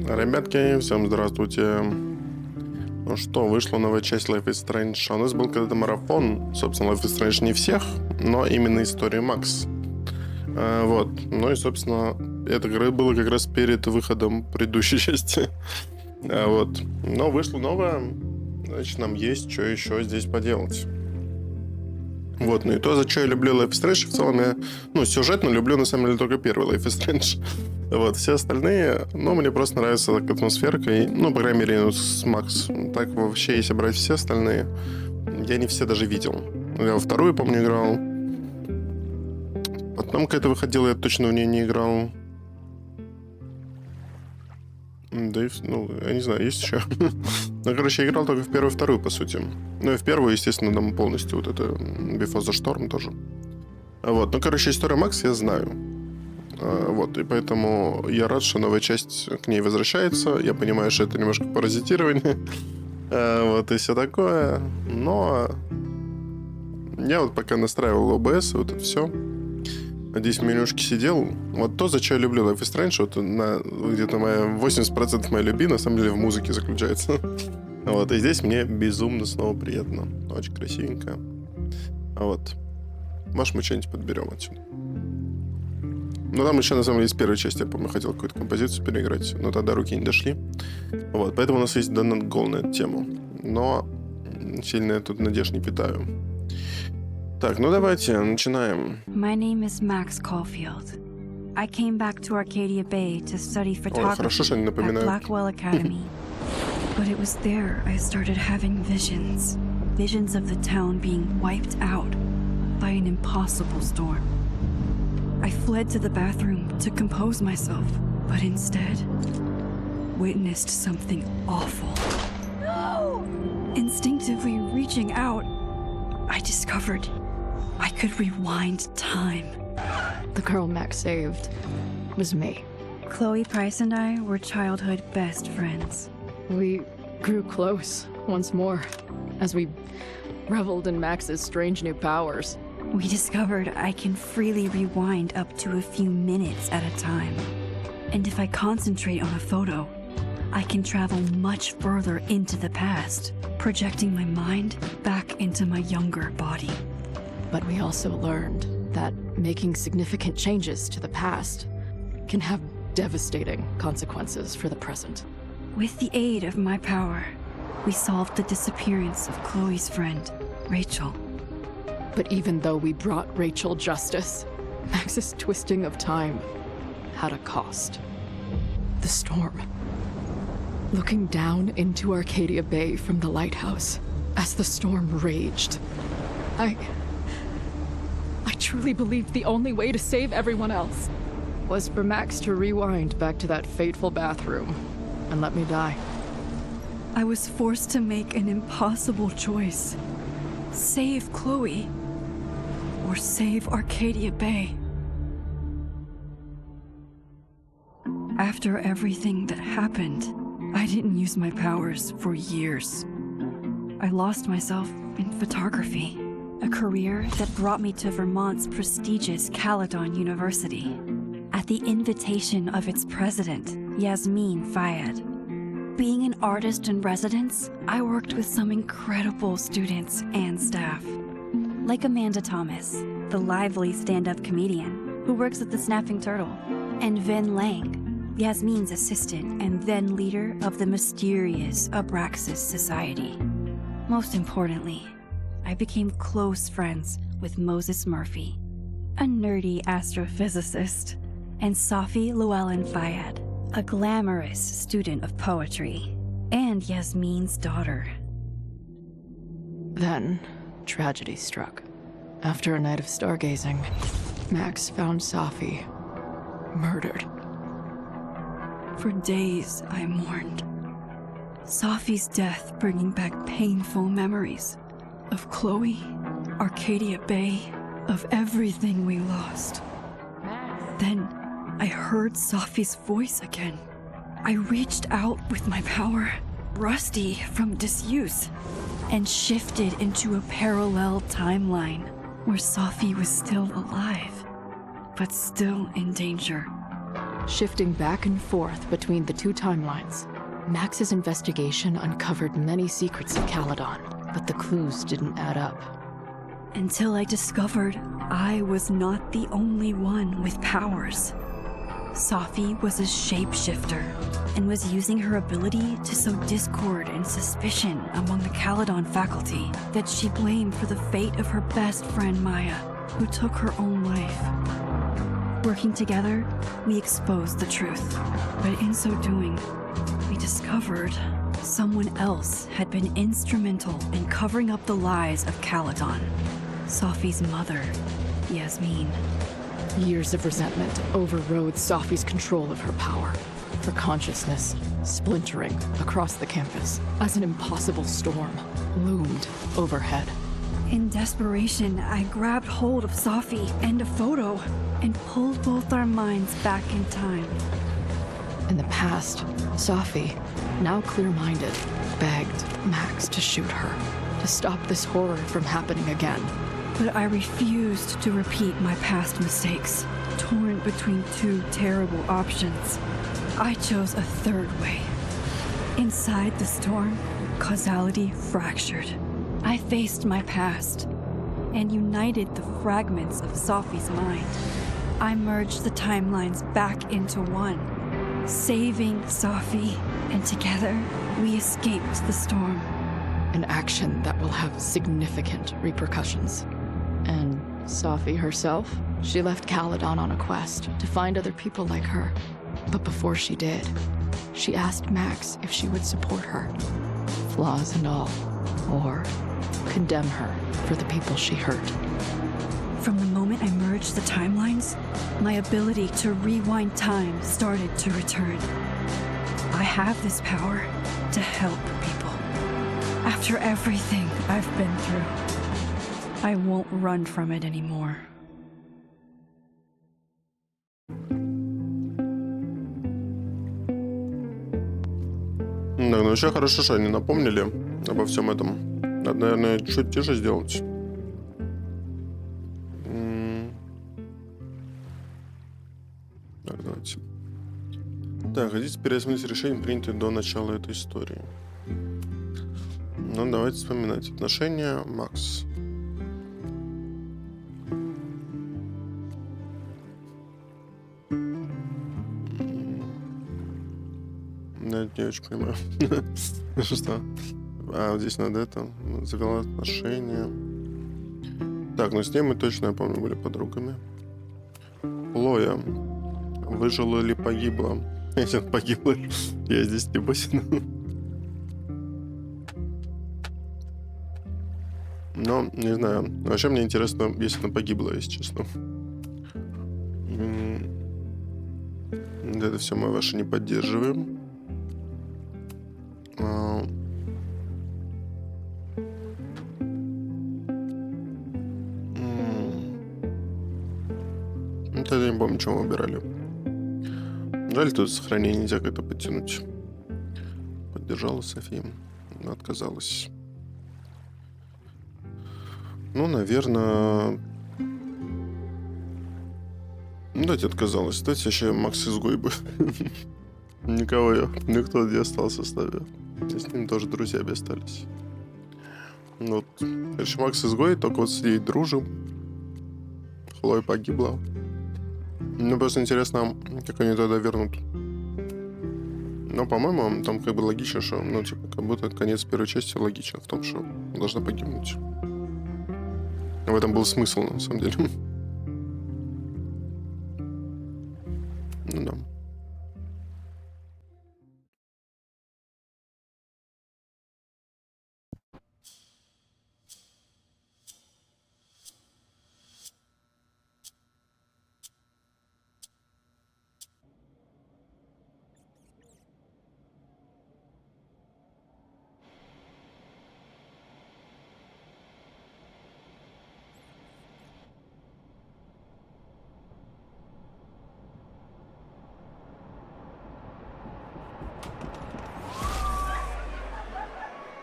Ребятки, всем здравствуйте. Ну что, вышла новая часть Life is Strange. У нас был когда-то марафон, собственно, Life is Strange не всех, но именно истории Макс. Вот. Ну и, собственно, это было как раз перед выходом предыдущей части. Вот. Но вышло новое, значит, нам есть что еще здесь поделать. Вот, ну и то, за что я люблю Life is Strange, в целом я, сюжетно люблю, на самом деле, только первый Life is Strange. Вот, все остальные, мне просто нравится так атмосферка, и, по крайней мере, с Макс. Так вообще, если брать все остальные, я не все даже видел. Я во вторую, помню, играл. Потом какая-то выходила, я точно в нее не играл. Да и, я не знаю, есть еще. Я играл только в первую и вторую, по сути. Ну и в первую, естественно, там полностью вот это Before the Storm тоже. Вот, историю Макс я знаю. Вот, и поэтому я рад, что новая часть к ней возвращается. Я понимаю, что это немножко паразитирование. Вот, и все такое. Но я вот пока настраивал OBS, вот это все. Здесь в менюшке сидел. Вот то, за что я люблю Life is Strange, вот где-то 80% моей любви на самом деле в музыке заключается. Вот, и здесь мне безумно снова приятно. Очень красивенько. Вот. Может, мы что-нибудь подберем отсюда. Там еще, на самом деле, с первой части, я помню, хотел какую-то композицию переиграть, но тогда руки не дошли. Вот, поэтому у нас есть донат гол на эту тему. Но сильно я тут надежд не питаю. Так, давайте, начинаем. My name is Max Caulfield. I came back to Arcadia Bay to study photography at Blackwell Academy. But it was there I started having visions. Visions of the town being wiped out by an impossible storm. I fled to the bathroom to compose myself, but instead witnessed something awful. No! Instinctively reaching out, I discovered I could rewind time. The girl Max saved was me. Chloe Price and I were childhood best friends. We grew close once more as we reveled in Max's strange new powers. We discovered I can freely rewind up to a few minutes at a time. And if I concentrate on a photo, I can travel much further into the past, projecting my mind back into my younger body. But we also learned that making significant changes to the past can have devastating consequences for the present. With the aid of my power, we solved the disappearance of Chloe's friend, Rachel. But even though we brought Rachel justice, Max's twisting of time had a cost. The storm. Looking down into Arcadia Bay from the lighthouse as the storm raged, I truly believed the only way to save everyone else was for Max to rewind back to that fateful bathroom and let me die. I was forced to make an impossible choice. Save Chloe, or save Arcadia Bay. After everything that happened, I didn't use my powers for years. I lost myself in photography, a career that brought me to Vermont's prestigious Caledon University, at the invitation of its president, Yasmin Fayed. Being an artist in residence, I worked with some incredible students and staff. Like Amanda Thomas, the lively stand-up comedian who works at the Snapping Turtle, and Vin Lang, Yasmin's assistant and then leader of the mysterious Abraxas Society. Most importantly, I became close friends with Moses Murphy, a nerdy astrophysicist, and Safi Llewellyn Fayed, a glamorous student of poetry, and Yasmin's daughter. Then, tragedy struck. After a night of stargazing, Max found Safi murdered. For days, I mourned. Safi's death bringing back painful memories of Chloe, Arcadia Bay, of everything we lost. Then, I heard Safi's voice again. I reached out with my power, rusty from disuse, and shifted into a parallel timeline where Safi was still alive, but still in danger. shifting back and forth between the two timelines. Max's investigation uncovered many secrets of Caledon, but the clues didn't add up. Until I discovered I was not the only one with powers. Safi was a shapeshifter and was using her ability to sow discord and suspicion among the Caledon faculty that she blamed for the fate of her best friend Maya, who took her own life. Working together, we exposed the truth, but in so doing, we discovered someone else had been instrumental in covering up the lies of Caledon. Safi's mother, Yasmin. Years of resentment overrode Safi's control of her power. Her consciousness splintering across the campus as an impossible storm loomed overhead. In desperation, I grabbed hold of Safi and a photo and pulled both our minds back in time. In the past, Safi, now clear-minded, begged Max to shoot her, to stop this horror from happening again. But I refused to repeat my past mistakes, torn between two terrible options. I chose a third way. Inside the storm, causality fractured. I faced my past and united the fragments of Safi's mind. I merged the timelines back into one, saving Safi, and together we escaped the storm. An action that will have significant repercussions. And Safi herself? She left Caledon on a quest to find other people like her. But before she did, she asked Max if she would support her, flaws and all, or condemn her for the people she hurt. From the moment I merged the timelines, my ability to rewind time started to return. I have this power to help people. After everything I've been through, I won't run from it anymore. Да, ну вообще хорошо, что они напомнили обо всем этом. Надо, наверное, чуть тише сделать. Так, давайте. Так, хотите переосмыслить решение, принятое до начала этой истории. Ну, давайте вспоминать. Отношения Макс. Да, не очень понимаю. Что? А, вот здесь надо это. Завела отношения. Так, ну с ней мы точно, я помню, были подругами. Хлоя. Выжила или погибла? Если она погибла, я здесь не басину. Но, не знаю. Вообще мне интересно, если она погибла, если честно. Это все мы ваше не поддерживаем. Это я не помню, чего мы выбирали. Жаль, тут сохранение нельзя как-то подтянуть. Поддержала София, но отказалась. Ну, наверное... Ну, давайте отказалась. Давайте вообще Макс изгой бы. Никто не остался с нами. И с ним тоже друзьями остались. Вот. Короче, Макс изгой, только вот с ней дружим. Хлоя погибла. Мне просто интересно, как они тогда вернут. Но, по-моему, там как бы логично, что, ну, типа, как будто конец первой части логично в том, что должна погибнуть. В этом был смысл, на самом деле. Ну да.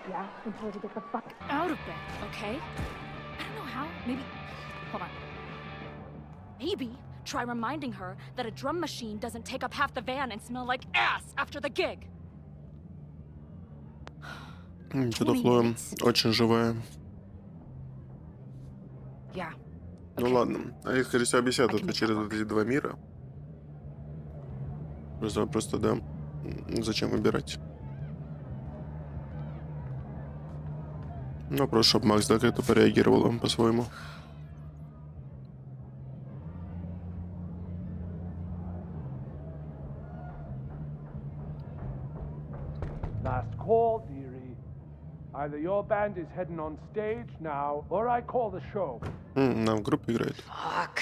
Yeah, I told you to get the fuck out of bed, okay? I don't know how. Maybe. Hold on. Maybe Try reminding her that a drum machine doesn't take up half the van and smell like ass after the gig. Что-то Хлоя очень живая. Yeah. Ну ладно. Они, скорее всего, объяснят это через вот эти два мира. Просто вопрос тогда, зачем выбирать? Ну, вопрос, чтобы Макс, да, как-то пореагировала по-своему. Last call, dearie. Either your band is heading on stage now, or I call the show. Нам в группе играет. Fuck.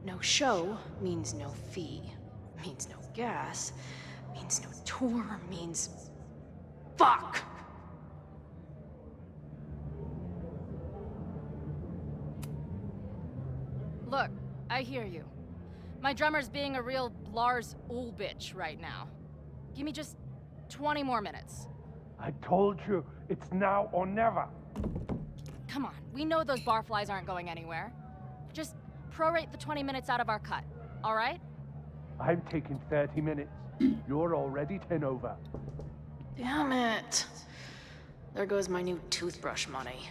No show means no fee, means no gas, means no tour, means... Fuck! Look, I hear you. My drummer's being a real Lars Ul bitch right now. Give me just 20 more minutes. I told you, it's now or never. Come on, we know those barflies aren't going anywhere. Just prorate the 20 minutes out of our cut, all right? I'm taking 30 minutes. You're already 10 over. Damn it. There goes my new toothbrush money.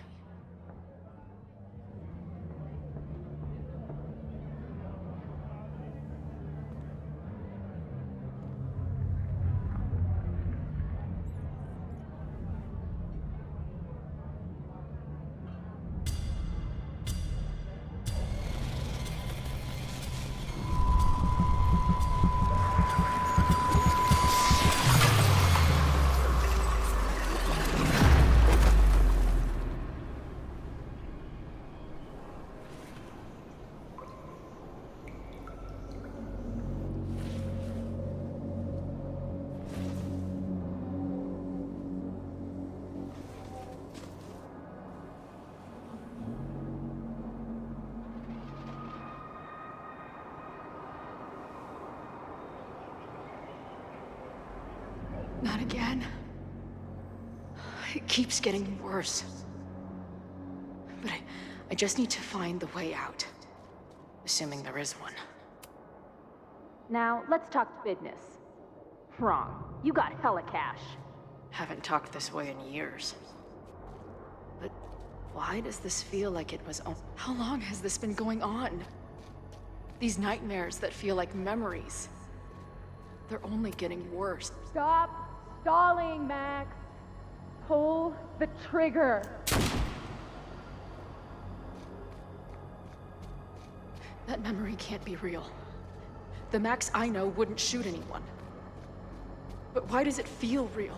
Not again. It keeps getting worse. But I just need to find the way out. Assuming there is one. Now, let's talk business. Wrong. You got hella cash. Haven't talked this way in years. But why does this feel like it was... How long has this been going on? These nightmares that feel like memories. They're only getting worse. Stop stalling, Max. Pull the trigger. That memory can't be real. The Max I know wouldn't shoot anyone. But why does it feel real?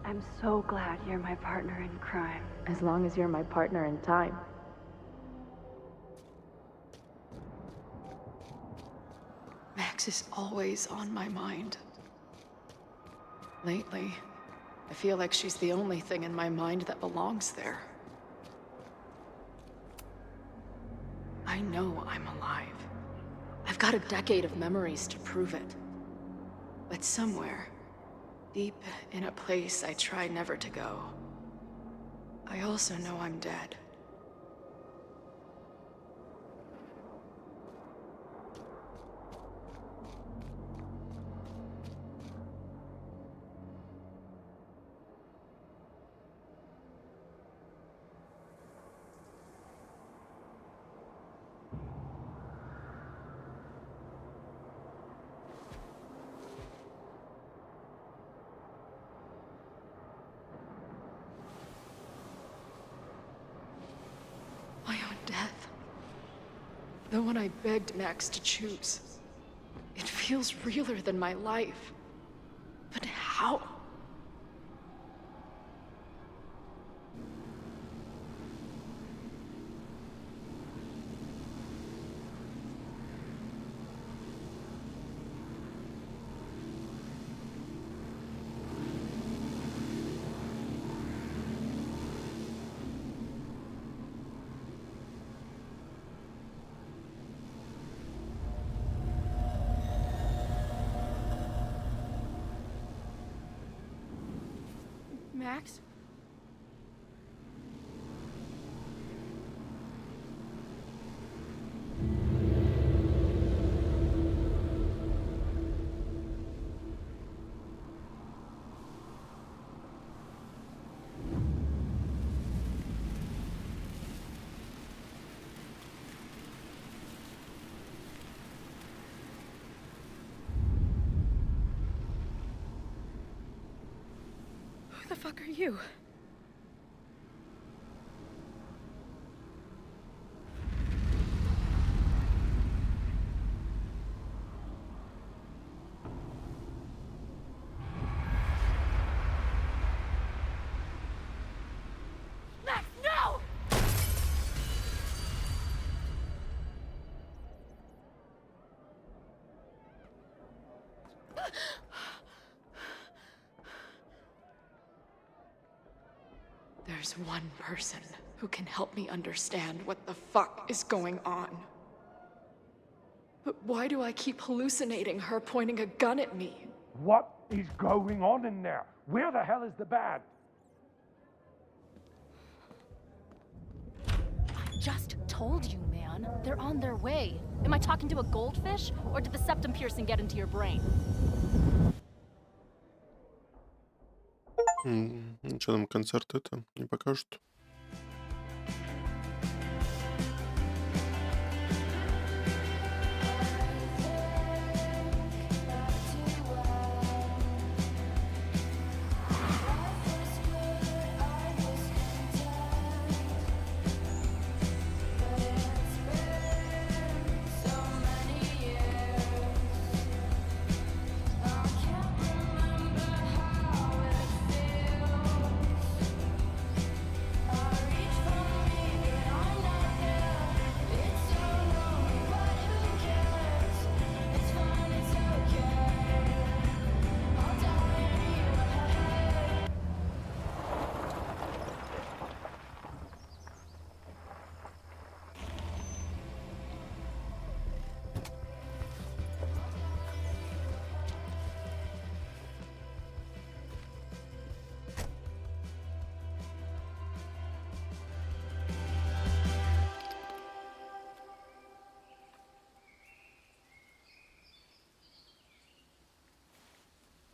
I'm so glad you're my partner in crime. As long as you're my partner in time. Max is always on my mind. Lately, I feel like she's the only thing in my mind that belongs there. I know I'm alive. I've got a decade of memories to prove it. But somewhere, deep in a place I try never to go, I also know I'm dead. My own death. The one I begged Max to choose. It feels realer than my life. But how? Max? Who the fuck are you? Max, no! There's one person who can help me understand what the fuck is going on. But why do I keep hallucinating her pointing a gun at me? What is going on in there? Where the hell is the band? I just told you, man. They're on their way. Am I talking to a goldfish? Or did the septum piercing get into your brain? Что там, концерт это не покажут?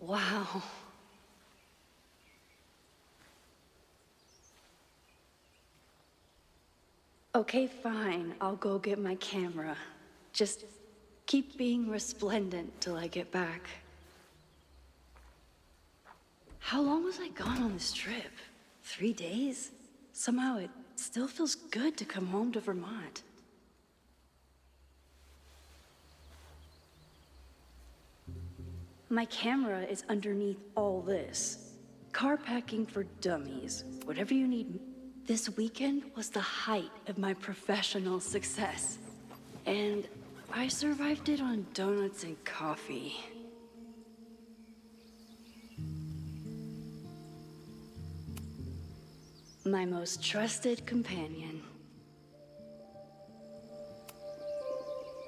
Wow. Okay, fine. I'll go get my camera. Just keep being resplendent till I get back. How long was I gone on this trip? 3 days? Somehow it still feels good to come home to Vermont. My camera is underneath all this. Car packing for dummies. Whatever you need. This weekend was the height of my professional success. And I survived it on donuts and coffee. My most trusted companion.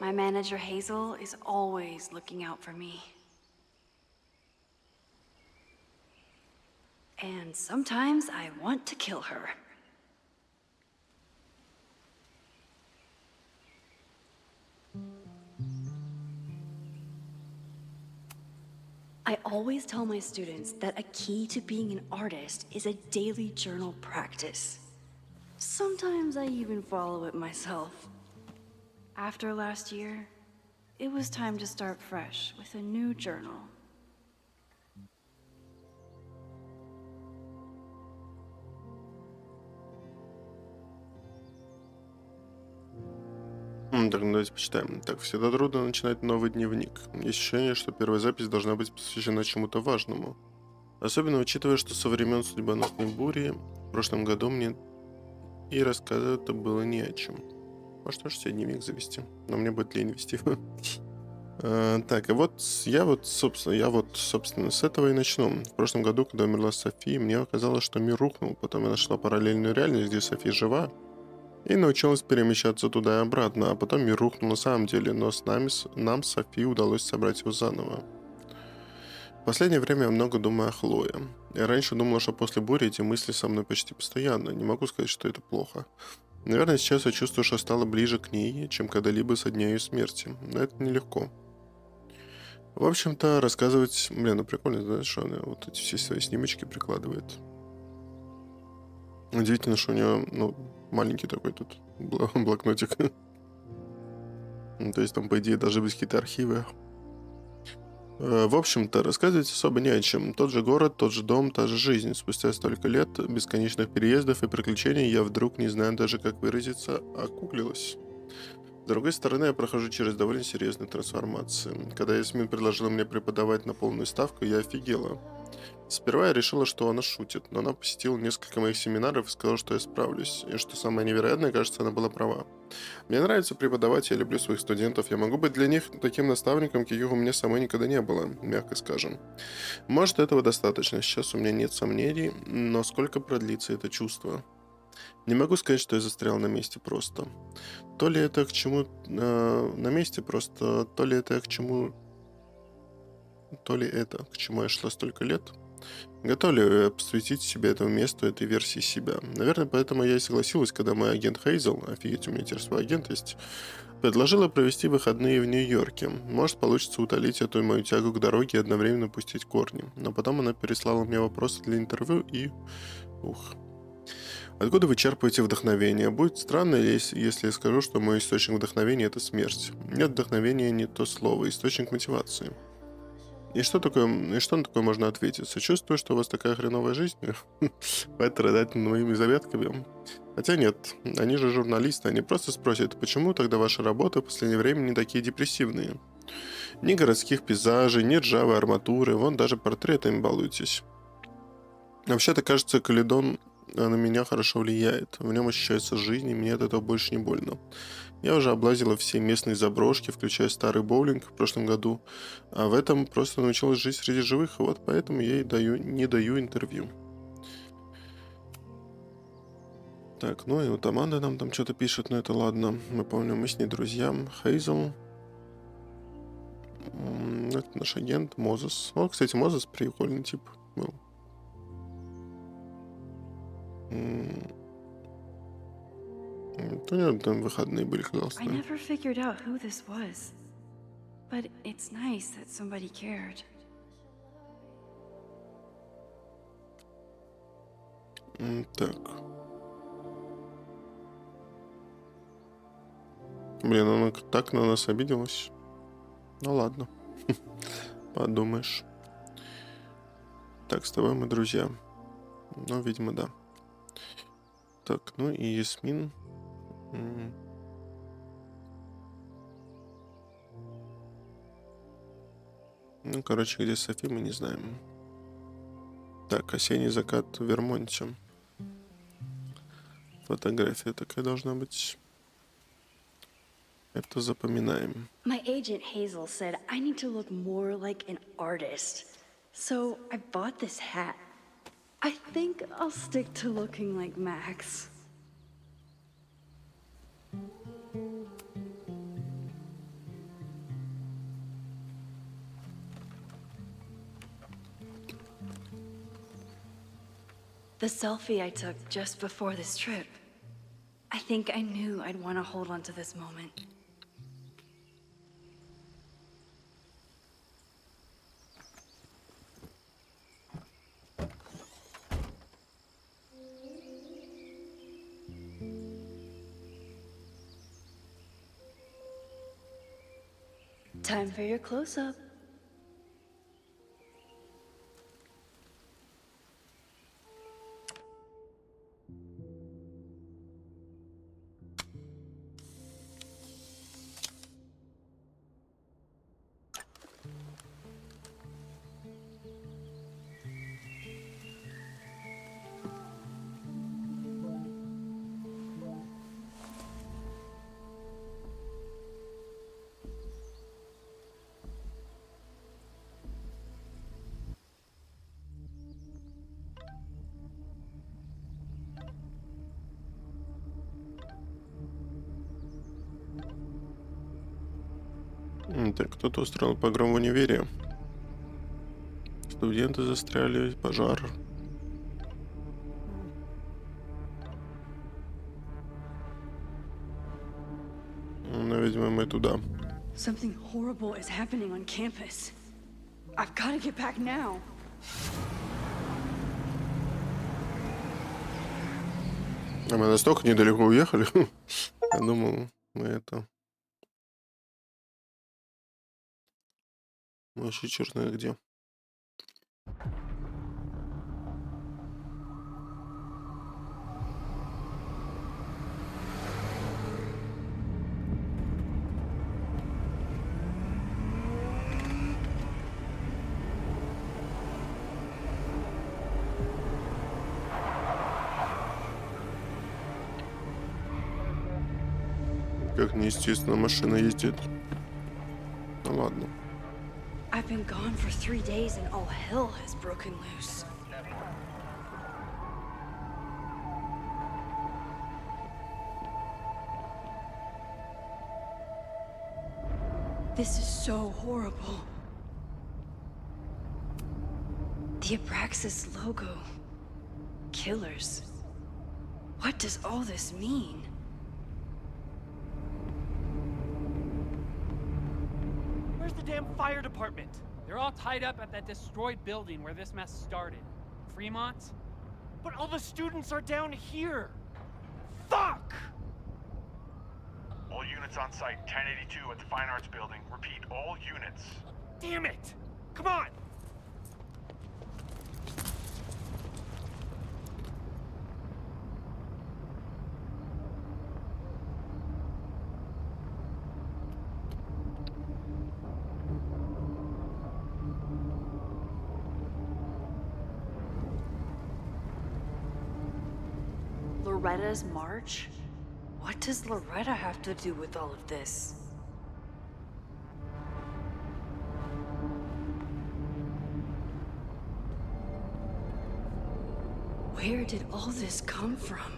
My manager Hazel is always looking out for me. And sometimes I want to kill her. I always tell my students that a key to being an artist is a daily journal practice. Sometimes I even follow it myself. After last year, it was time to start fresh with a new journal. Так, ну давайте почитаем. Так, всегда трудно начинать новый дневник. Есть ощущение, что первая запись должна быть посвящена чему-то важному. Особенно учитывая, что со времен судьбоносной бури в прошлом году мне и рассказывать-то было не о чем. Может, тоже себе дневник завести, но мне будет лень вести. Так, и вот я собственно, с этого и начну. В прошлом году, когда умерла София, мне оказалось, что мир рухнул. Потом я нашла параллельную реальность, где София жива, и научилась перемещаться туда и обратно, а потом мир рухнул на самом деле, но нам с Софией удалось собрать его заново. В последнее время я много думаю о Хлое. Я раньше думала, что после бури эти мысли со мной почти постоянно. Не могу сказать, что это плохо. Наверное, сейчас я чувствую, что стала ближе к ней, чем когда-либо со дня ее смерти. Но это нелегко. В общем-то, рассказывать... ну прикольно, знаешь, что она вот эти все свои снимочки прикладывает. Удивительно, что у нее, маленький такой тут блокнотик. То есть там, по идее, должны быть какие-то архивы. В общем-то, рассказывать особо не о чем. Тот же город, тот же дом, та же жизнь. Спустя столько лет бесконечных переездов и приключений я вдруг, не знаю даже как выразиться, окуклилась. С другой стороны, я прохожу через довольно серьезные трансформации. Когда Ясмин предложила мне преподавать на полную ставку, я офигела. Сперва я решила, что она шутит, но она посетила несколько моих семинаров и сказала, что я справлюсь. И что самое невероятное, кажется, она была права. Мне нравится преподавать, я люблю своих студентов, я могу быть для них таким наставником, каких у меня самой никогда не было, мягко скажем. Может, этого достаточно, сейчас у меня нет сомнений, но сколько продлится это чувство? Не могу сказать, что я застрял на месте просто. То ли это к чему на месте просто, то ли это к чему я шла столько лет. Готов ли я посвятить себе этому месту, этой версии себя? Наверное, поэтому я и согласилась, когда мой агент Хейзел, офигеть, у меня теперь свой агент есть, предложила провести выходные в Нью-Йорке. Может, получится утолить эту мою тягу к дороге и одновременно пустить корни. Но потом она переслала мне вопросы для интервью и... Ух. Откуда вы черпаете вдохновение? Будет странно, если я скажу, что мой источник вдохновения — это смерть. Нет, вдохновения не то слово, источник мотивации. И что на такое можно ответить? Сочувствую, что у вас такая хреновая жизнь. Хватит рыдать над моими заветками. Хотя нет, они же журналисты, они просто спросят, почему тогда ваши работы в последнее время не такие депрессивные? Ни городских пейзажей, ни ржавой арматуры, вон даже портретами балуетесь. Вообще-то, кажется, Каледон на меня хорошо влияет. В нем ощущается жизнь, и мне от этого больше не больно. Я уже облазила все местные заброшки, включая старый боулинг в прошлом году, а в этом просто научилась жить среди живых, вот поэтому я и не даю интервью. Так, ну и вот Аманда нам там что-то пишет, но это ладно. Мы помним, мы с ней друзья. Хейзел. Это наш агент Мозес. О, кстати, Мозес прикольный тип был. У него там выходные были I классные. never figured out who this was. But it's nice that somebody cared. Так. Блин, она так на нас обиделась. Ну ладно. Подумаешь. Так, с тобой мы друзья. Ну, видимо, да. Так, ну и Ясмин. Ну, короче, где Софи, мы не знаем. Так, осенний закат в Вермонте. Фотография такая должна быть. Это запоминаем. My agent Hazel said I need to look more like an artist. So I bought this hat. I think I'll stick to looking like Max. The selfie I took just before this trip. I think I knew I'd want to hold on to this moment. Time for your close-up. Так, кто-то устроил погром в универе. Студенты застряли, пожар. Ну, видимо, мы туда. Something horrible is happening on campus. I've got to get back now. А мы настолько недалеко уехали. Я думал, мы это... Вообще черт знает где. Как неестественно машина ездит. Ну ладно. I've been gone for 3 days and all hell has broken loose. This is so horrible. The Abraxas logo. Killers. What does all this mean? Where's the damn fire department? They're all tied up at that destroyed building where this mess started. Fremont? But all the students are down here! Fuck! All units on site, 1082 at the Fine Arts Building. Repeat, all units. Damn it! Come on! Loretta's march? What does Loretta have to do with all of this? Where did all this come from?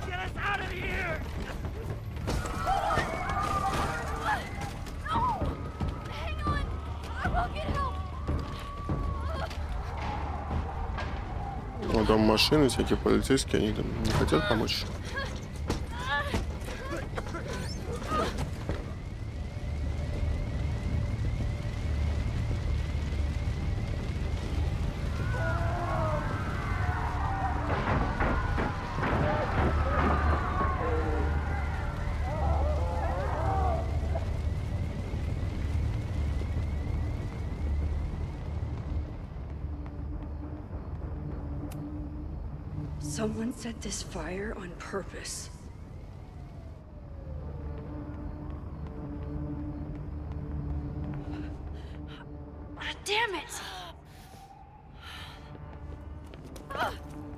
Get us out of here! Hang on! I will get help! Ну, там машины всякие полицейские, они там не хотят помочь. Someone set this fire on purpose. Damn it!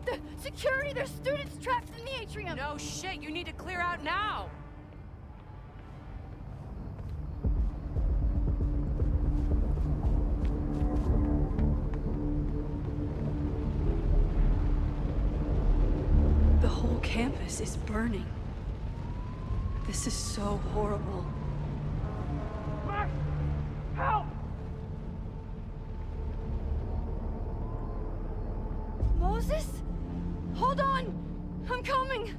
The security! There's students trapped in the atrium! No shit, you need to clear out now! The whole campus is burning. This is so horrible. Max! Help! Moses? Hold on! I'm coming!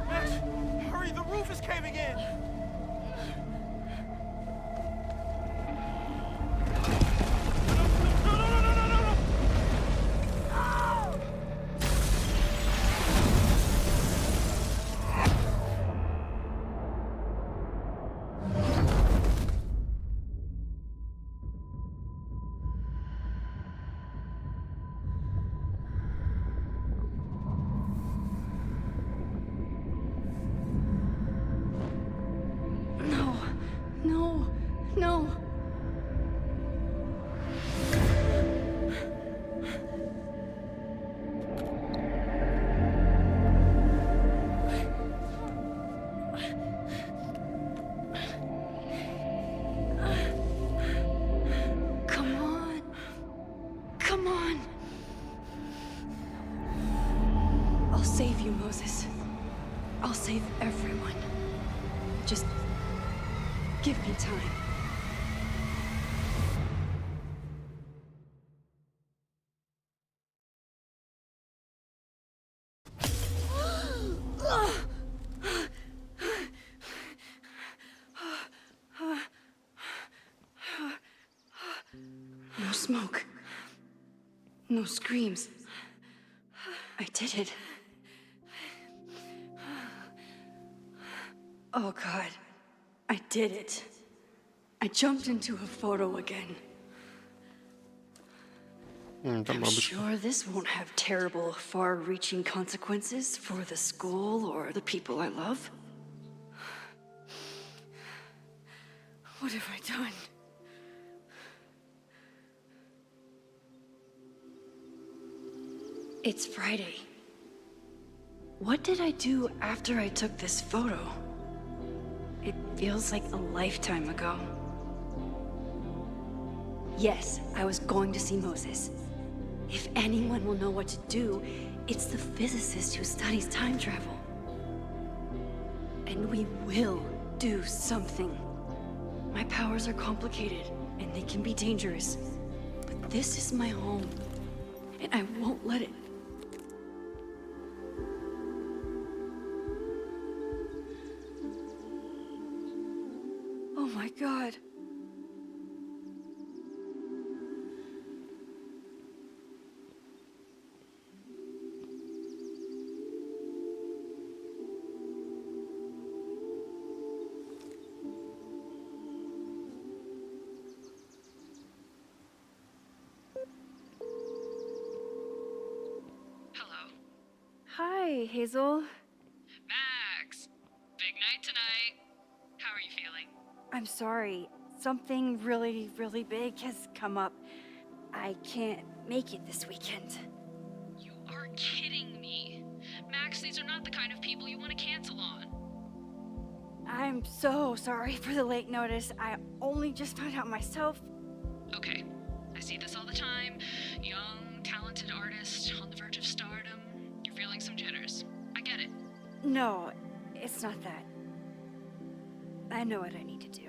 Max, hurry, the roof is caving in! No! No, no, no. Come on. Come on. I'll save you, Moses. I'll save everyone. Just give me time. No screams. I did it. Oh God. I did it. I jumped into a photo again. Там I'm бабочка. sure this won't have terrible, far-reaching consequences for the school or the people I love. What have I done? It's Friday. What did I do after I took this photo? It feels like a lifetime ago. Yes, I was going to see Moses. If anyone will know what to do, it's the physicist who studies time travel. And we will do something. My powers are complicated, and they can be dangerous. But this is my home, and I won't let it. Oh my God. Hello. Hi, Hazel. Max! Big night tonight. How are you feeling? I'm sorry. Something really, really big has come up. I can't make it this weekend. You are kidding me. Max, these are not the kind of people you want to cancel on. I'm so sorry for the late notice. I only just found out myself. Okay. I see this all the time. Young, talented artist on the verge of stardom. You're feeling some jitters. I get it. No, it's not that. I know what I need to do.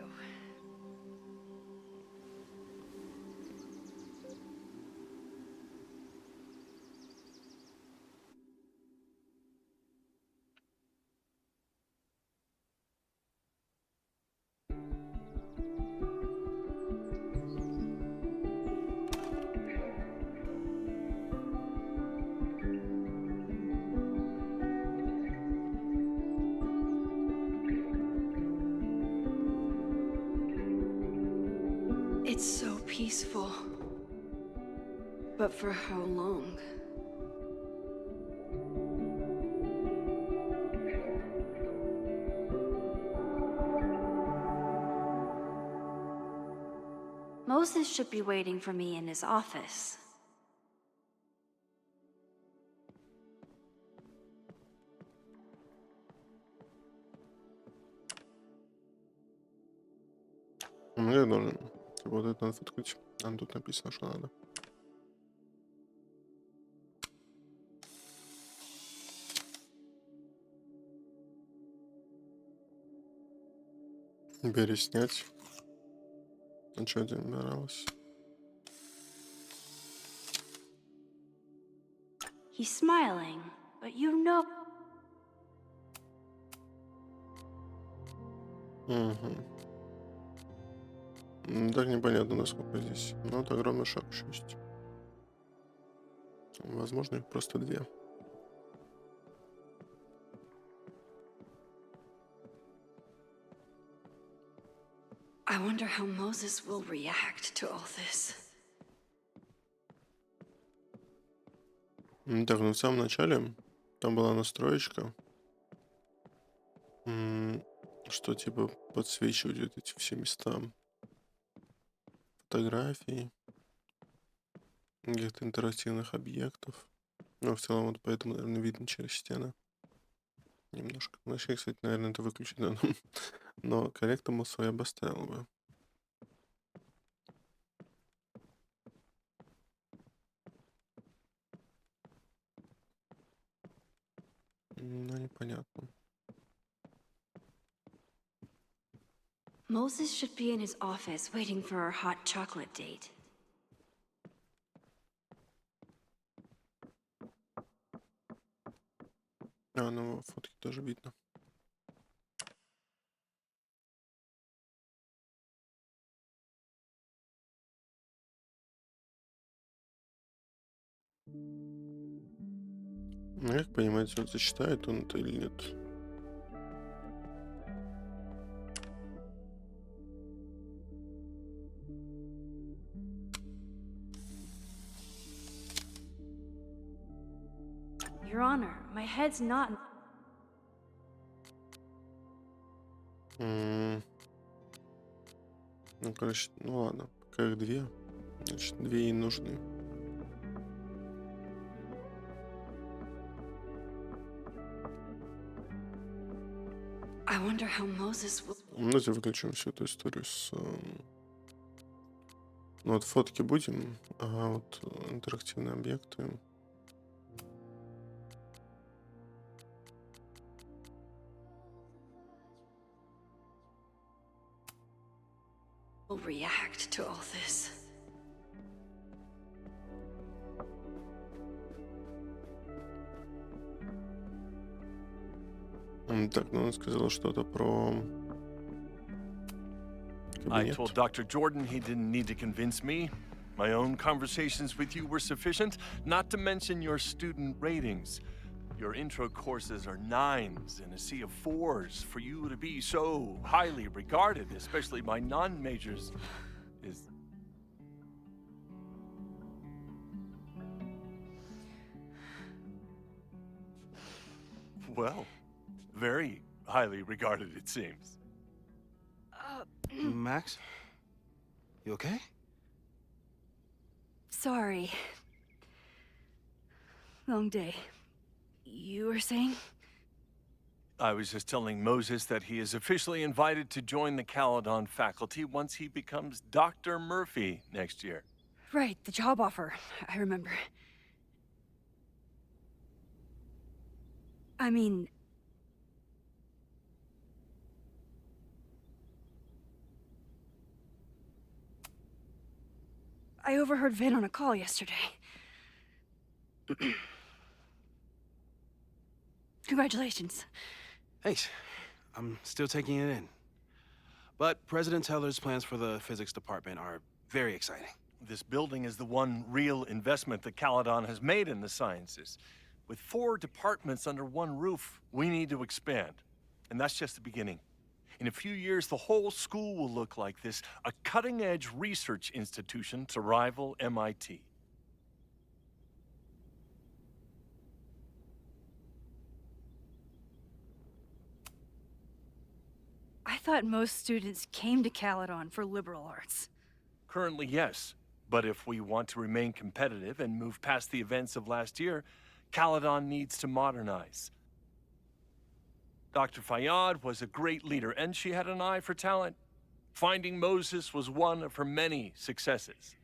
It's so peaceful. But for how long? Moses should be waiting for me in his office. Мне должен. Типа вот это надо фоткать. Там тут написано, что надо. Переснять. А что тебе нравилось? He's smiling, but you know... Угу. Так непонятно, насколько здесь. Но вот огромный шаг еще есть. Возможно, их просто две. I wonder how Moses will react to all this. Так, ну в самом начале там была настроечка, что типа подсвечивать вот эти все места фотографий, каких-то интерактивных объектов. Ну, в целом, вот поэтому, наверное, видно через стены. Немножко. Вообще, кстати, наверное, это выключить надо. Но коллектор я бы оставил бы. Ну, непонятно. Moses should be in his office waiting for our hot chocolate date. Ну, фотки тоже видно. Ну, как понимаете, вот зачитает он это или нет? Your Honor, my head's not. Ну, короче, ну ладно, пока их две. Значит, две ей нужны. I wonder how Moses will. Ну, давайте выключим всю эту историю с... Ну, вот фотки будем, а вот интерактивные объекты. React to all this. Так, ну он сказал что-то про... I кабинет. told Dr. Jordan he didn't need to convince me. My own conversations with you were sufficient, not to mention your student ratings. Your intro courses are 9s in a sea of 4s. For you to be so highly regarded, especially by non-majors, is... Well, very highly regarded, it seems. Max? You okay? Sorry. Long day. You were saying? I was just telling Moses that he is officially invited to join the Caledon faculty once he becomes Dr. Murphy next year. Right, the job offer. I remember. I mean... I overheard Vin on a call yesterday. Congratulations. Thanks. I'm still taking it in. But President Teller's plans for the physics department are very exciting. This building is the one real investment that Caledon has made in the sciences. With 4 departments under one roof, we need to expand. And that's just the beginning. In a few years, the whole school will look like this, a cutting-edge research institution to rival MIT. I thought most students came to Caledon for liberal arts. Currently, yes. But if we want to remain competitive and move past the events of last year, Caledon needs to modernize. Dr. Fayyad was a great leader, and she had an eye for talent. Finding Moses was one of her many successes.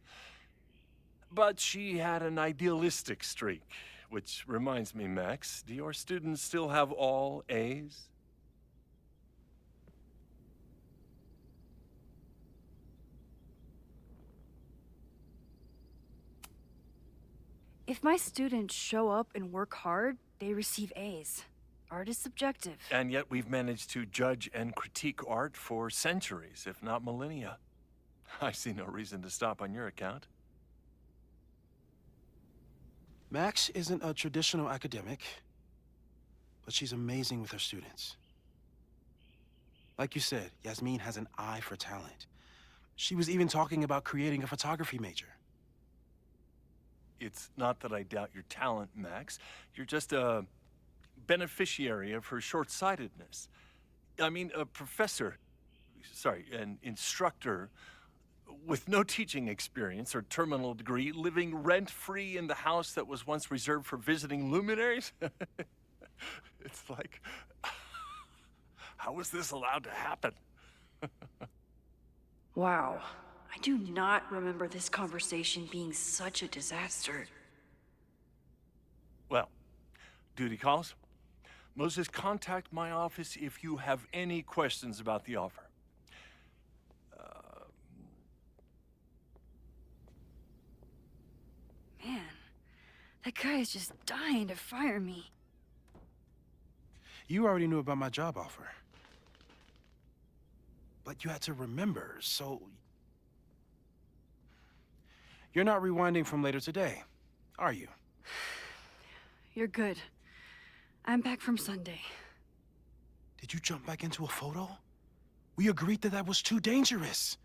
But she had an idealistic streak, which reminds me, Max, do your students still have all A's? If my students show up and work hard, they receive A's. Art is subjective. And yet we've managed to judge and critique art for centuries, if not millennia. I see no reason to stop on your account. Max isn't a traditional academic, but she's amazing with her students. Like you said, Yasmin has an eye for talent. She was even talking about creating a photography major. It's not that I doubt your talent, Max. You're just a beneficiary of her short-sightedness. I mean, a professor, an instructor with no teaching experience or terminal degree, living rent-free in the house that was once reserved for visiting luminaries? It's like, how was this allowed to happen? Wow. I do not remember this conversation being such a disaster. Well, duty calls. Moses, contact my office if you have any questions about the offer. Man, that guy is just dying to fire me. You already knew about my job offer. But you had to remember, so... You're not rewinding from later today, are you? You're good. I'm back from Sunday. Did you jump back into a photo? We agreed that that was too dangerous.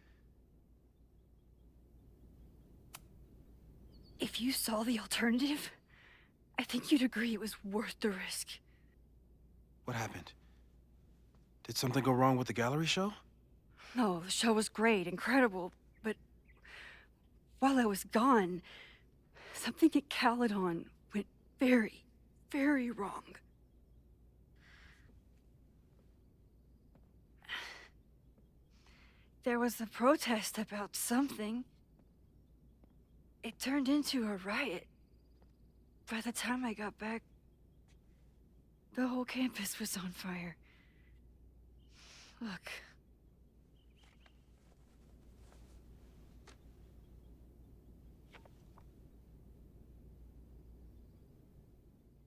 If you saw the alternative, I think you'd agree it was worth the risk. What happened? Did something go wrong with the gallery show? No, the show was great, incredible, but while I was gone, something at Caledon went very, very wrong. There was a protest about something. It turned into a riot. By the time I got back, the whole campus was on fire. Look.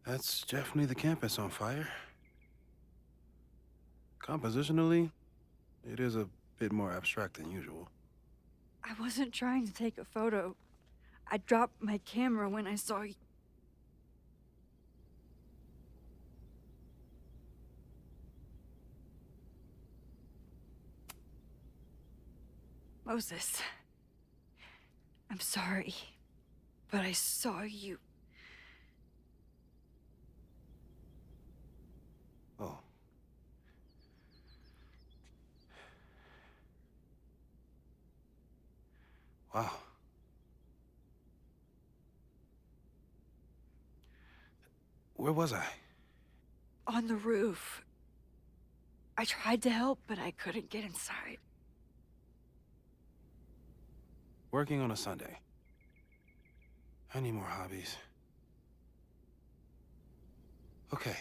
That's definitely the campus on fire. Compositionally, it is a bit more abstract than usual. I wasn't trying to take a photo. I dropped my camera when I saw you. Moses, I'm sorry, but I saw you. Oh. Wow. Where was I? On the roof. I tried to help, but I couldn't get inside. Working on a Sunday. I need more hobbies. Okay.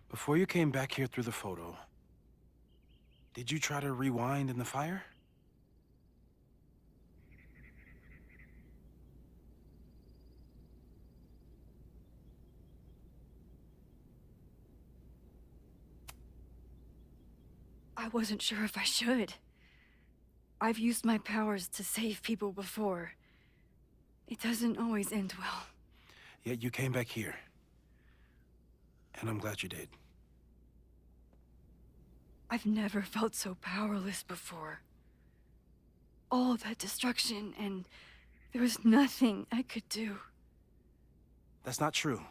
Before you came back here through the photo, did you try to rewind in the fire? I wasn't sure if I should. I've used my powers to save people before. It doesn't always end well. Yet you came back here. And I'm glad you did. I've never felt so powerless before. All that destruction, and there was nothing I could do. That's not true.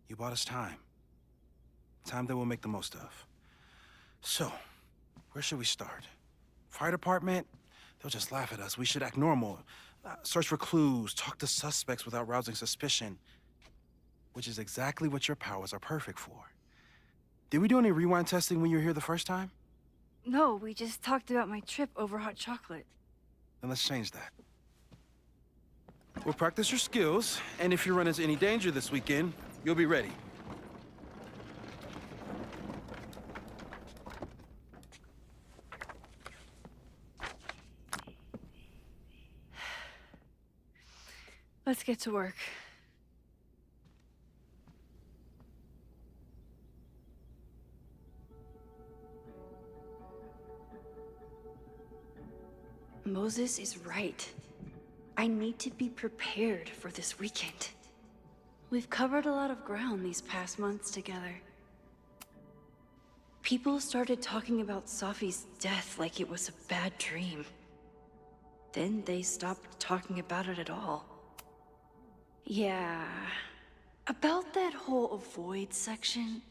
You bought us time. Time that we'll make the most of. So, where should we start? Fire department? They'll just laugh at us. We should act normal. Search for clues, talk to suspects without rousing suspicion. Which is exactly what your powers are perfect for. Did we do any rewind testing when you were here the first time? No, we just talked about my trip over hot chocolate. Then let's change that. We'll practice your skills, and if you run into any danger this weekend, you'll be ready. Let's get to work. Moses is right. I need to be prepared for this weekend. We've covered a lot of ground these past months together. People started talking about Safi's death like it was a bad dream. Then they stopped talking about it at all. Yeah, about that whole avoid section.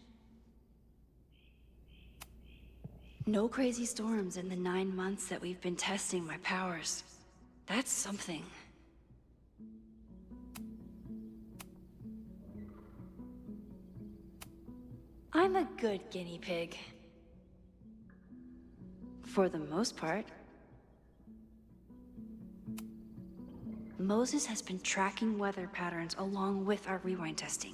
No crazy storms in the 9 months that we've been testing my powers. That's something. I'm a good guinea pig. For the most part. Moses has been tracking weather patterns along with our rewind testing.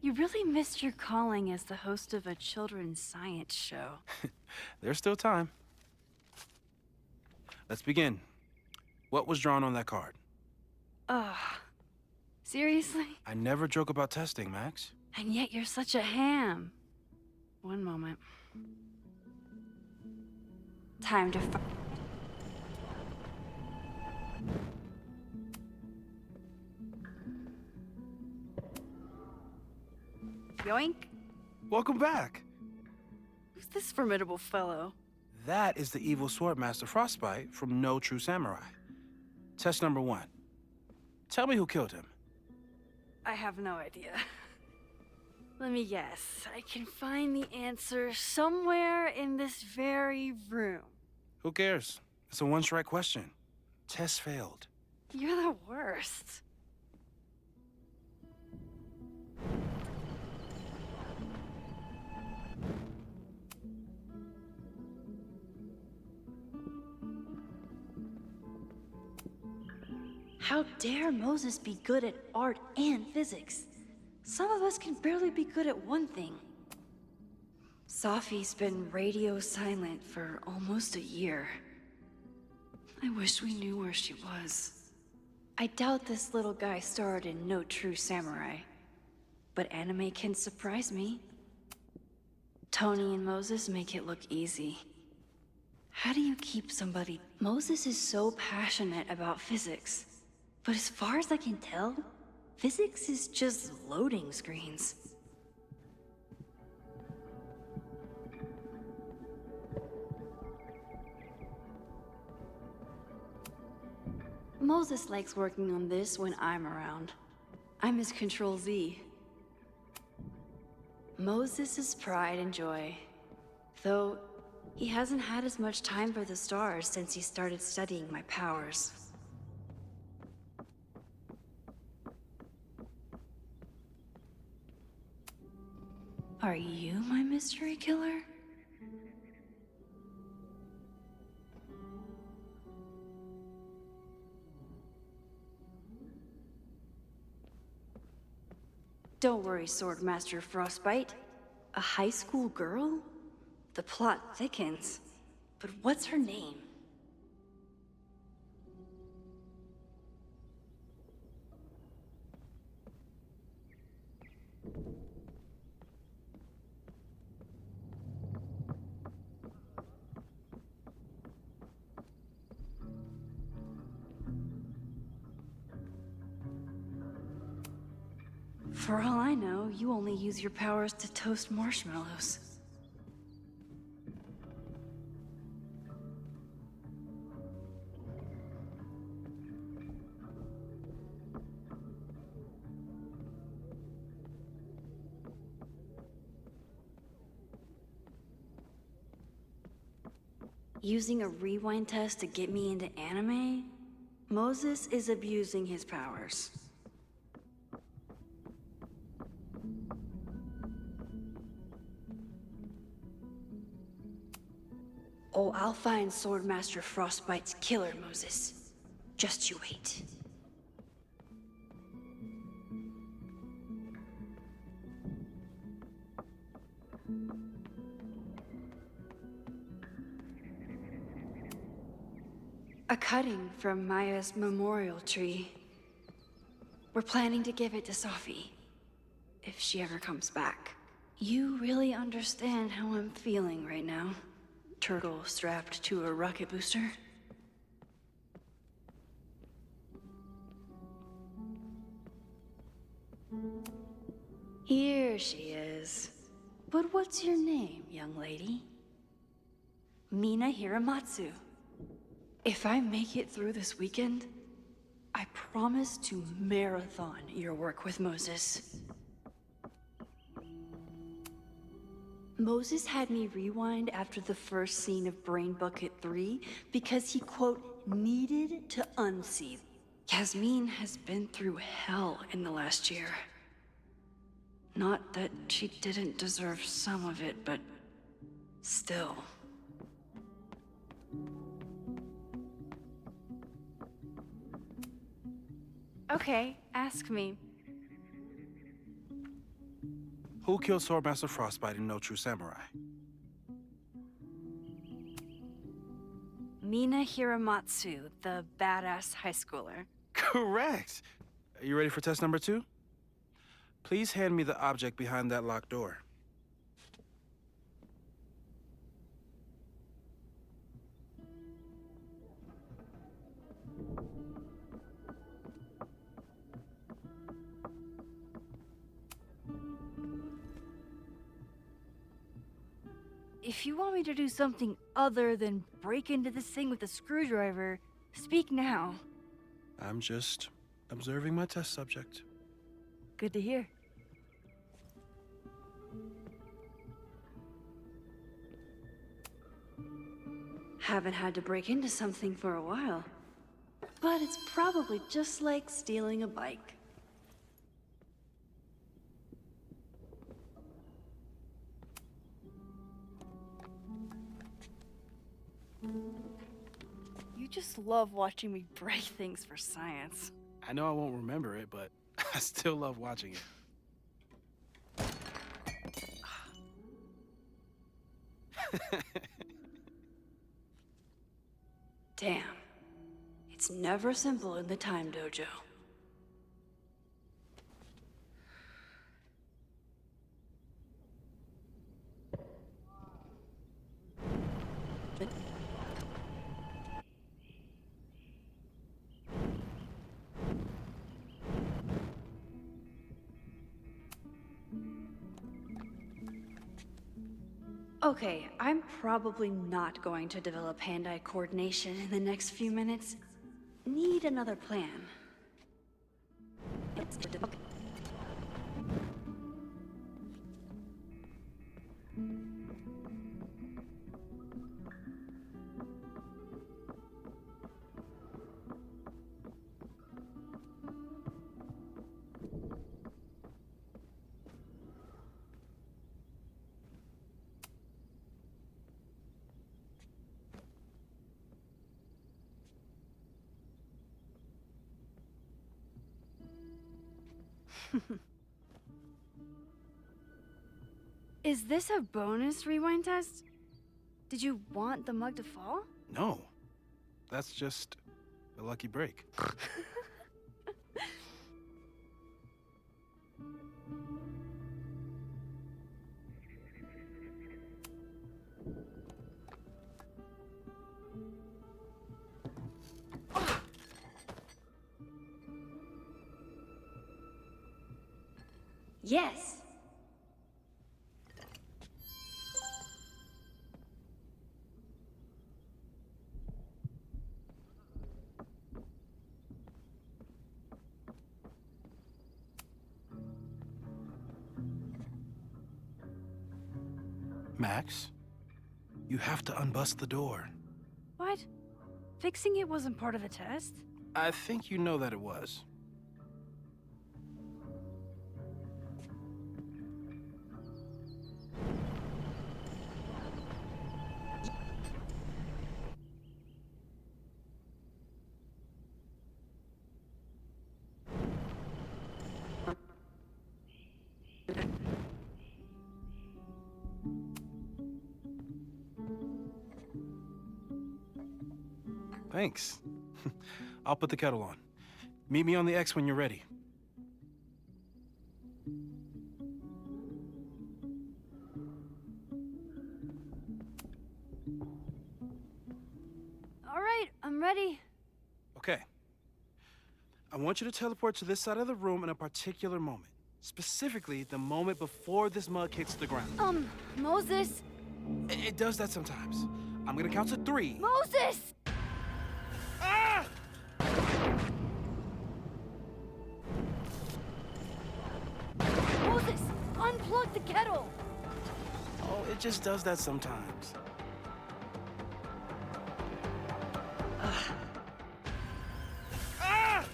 You really missed your calling as the host of a children's science show. There's still time. Let's begin. What was drawn on that card? Seriously? I never joke about testing, Max. And yet you're such a ham. One moment. Time to Yoink. Welcome back. Who's this formidable fellow? That is the evil Swordmaster Frostbite from No True Samurai. Test number 1. Tell me who killed him. I have no idea. Let me guess. I can find the answer somewhere in this very room. Who cares? It's a one-strike question. Test failed. You're the worst. How dare Moses be good at art and physics? Some of us can barely be good at one thing. Safi's been radio silent for almost a year. I wish we knew where she was. I doubt this little guy starred in No True Samurai. But anime can surprise me. Tony and Moses make it look easy. How do you keep somebody... Moses is so passionate about physics. But as far as I can tell, physics is just loading screens. Moses likes working on this when I'm around. I'm his Control Z. Moses' pride and joy. Though, he hasn't had as much time for the stars since he started studying my powers. Are you my mystery killer? Don't worry, Swordmaster Frostbite. A high school girl? The plot thickens. But what's her name? For all I know, you only use your powers to toast marshmallows. Using a rewind test to get me into anime? Moses is abusing his powers. Oh, I'll find Swordmaster Frostbite's killer, Moses. Just you wait. A cutting from Maya's memorial tree. We're planning to give it to Safi, if she ever comes back. You really understand how I'm feeling right now. Turtle strapped to a rocket booster. Here she is. But what's your name, young lady? Mina Hiramatsu. If I make it through this weekend, I promise to marathon your work with Moses. Moses had me rewind after the first scene of Brain Bucket 3 because he, quote, needed to unsee. Yasmin has been through hell in the last year. Not that she didn't deserve some of it, but still. Okay, ask me. Who killed Swordmaster Frostbite in No True Samurai? Mina Hiramatsu, the badass high schooler. Correct! Are you ready for test number 2? Please hand me the object behind that locked door. if you want me to do something other than break into this thing with a screwdriver, speak now. I'm just observing my test subject. Good to hear. Haven't had to break into something for a while. But it's probably just like stealing a bike. You just love watching me break things for science. I know I won't remember it, but I still love watching it. Damn. It's never simple in the time dojo. Okay, I'm probably not going to develop hand-eye coordination in the next few minutes. Need another plan. Is this a bonus rewind test? Did you want the mug to fall? No. That's just a lucky break. Yes. Max, you have to unbust the door. What? Fixing it wasn't part of the test? I think you know that it was. Thanks. I'll put the kettle on. Meet me on the X when you're ready. All right, I'm ready. Okay. I want you to teleport to this side of the room in a particular moment. Specifically, the moment before this mug hits the ground. Moses? It does that sometimes. I'm gonna count to 3. Moses! Ah! Moses, unplug the kettle! Oh, it just does that sometimes. Ah!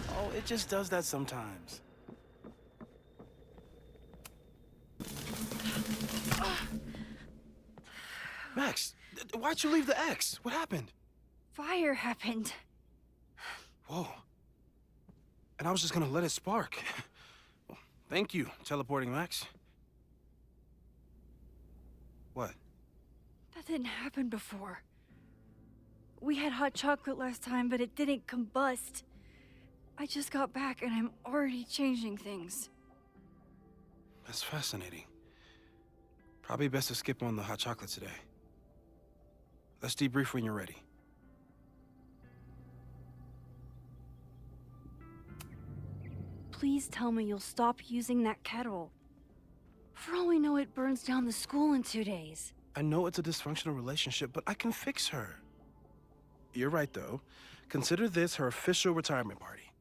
Oh, it just does that sometimes. Max, why'd you leave the X? What happened? Fire happened. Whoa. And I was just gonna let it spark. Well, thank you, teleporting Max. What? That didn't happen before. We had hot chocolate last time, but it didn't combust. I just got back and I'm already changing things. That's fascinating. Probably best to skip on the hot chocolate today. Let's debrief when you're ready. Please tell me you'll stop using that kettle. For all we know, it burns down the school in 2 days. I know it's a dysfunctional relationship, but I can fix her. You're right, though. Consider this her official retirement party.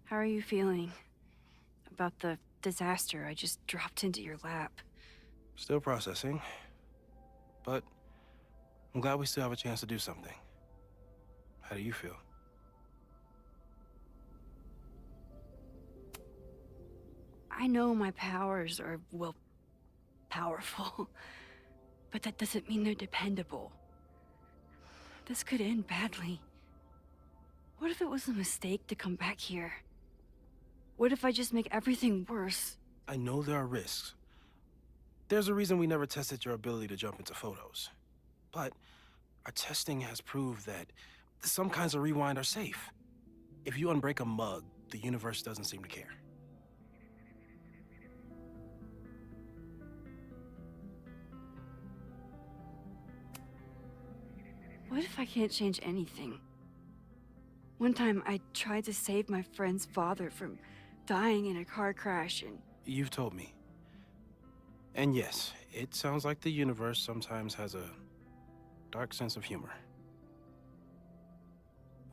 How are you feeling about the disaster I just dropped into your lap? Still processing. But I'm glad we still have a chance to do something. How do you feel? I know my powers are, well, powerful. But that doesn't mean they're dependable. This could end badly. What if it was a mistake to come back here? What if I just make everything worse? I know there are risks. There's a reason we never tested your ability to jump into photos. But our testing has proved that some kinds of rewind are safe. If you unbreak a mug, the universe doesn't seem to care. What if I can't change anything? One time I tried to save my friend's father from dying in a car crash and... You've told me. And yes, it sounds like the universe sometimes has a dark sense of humor.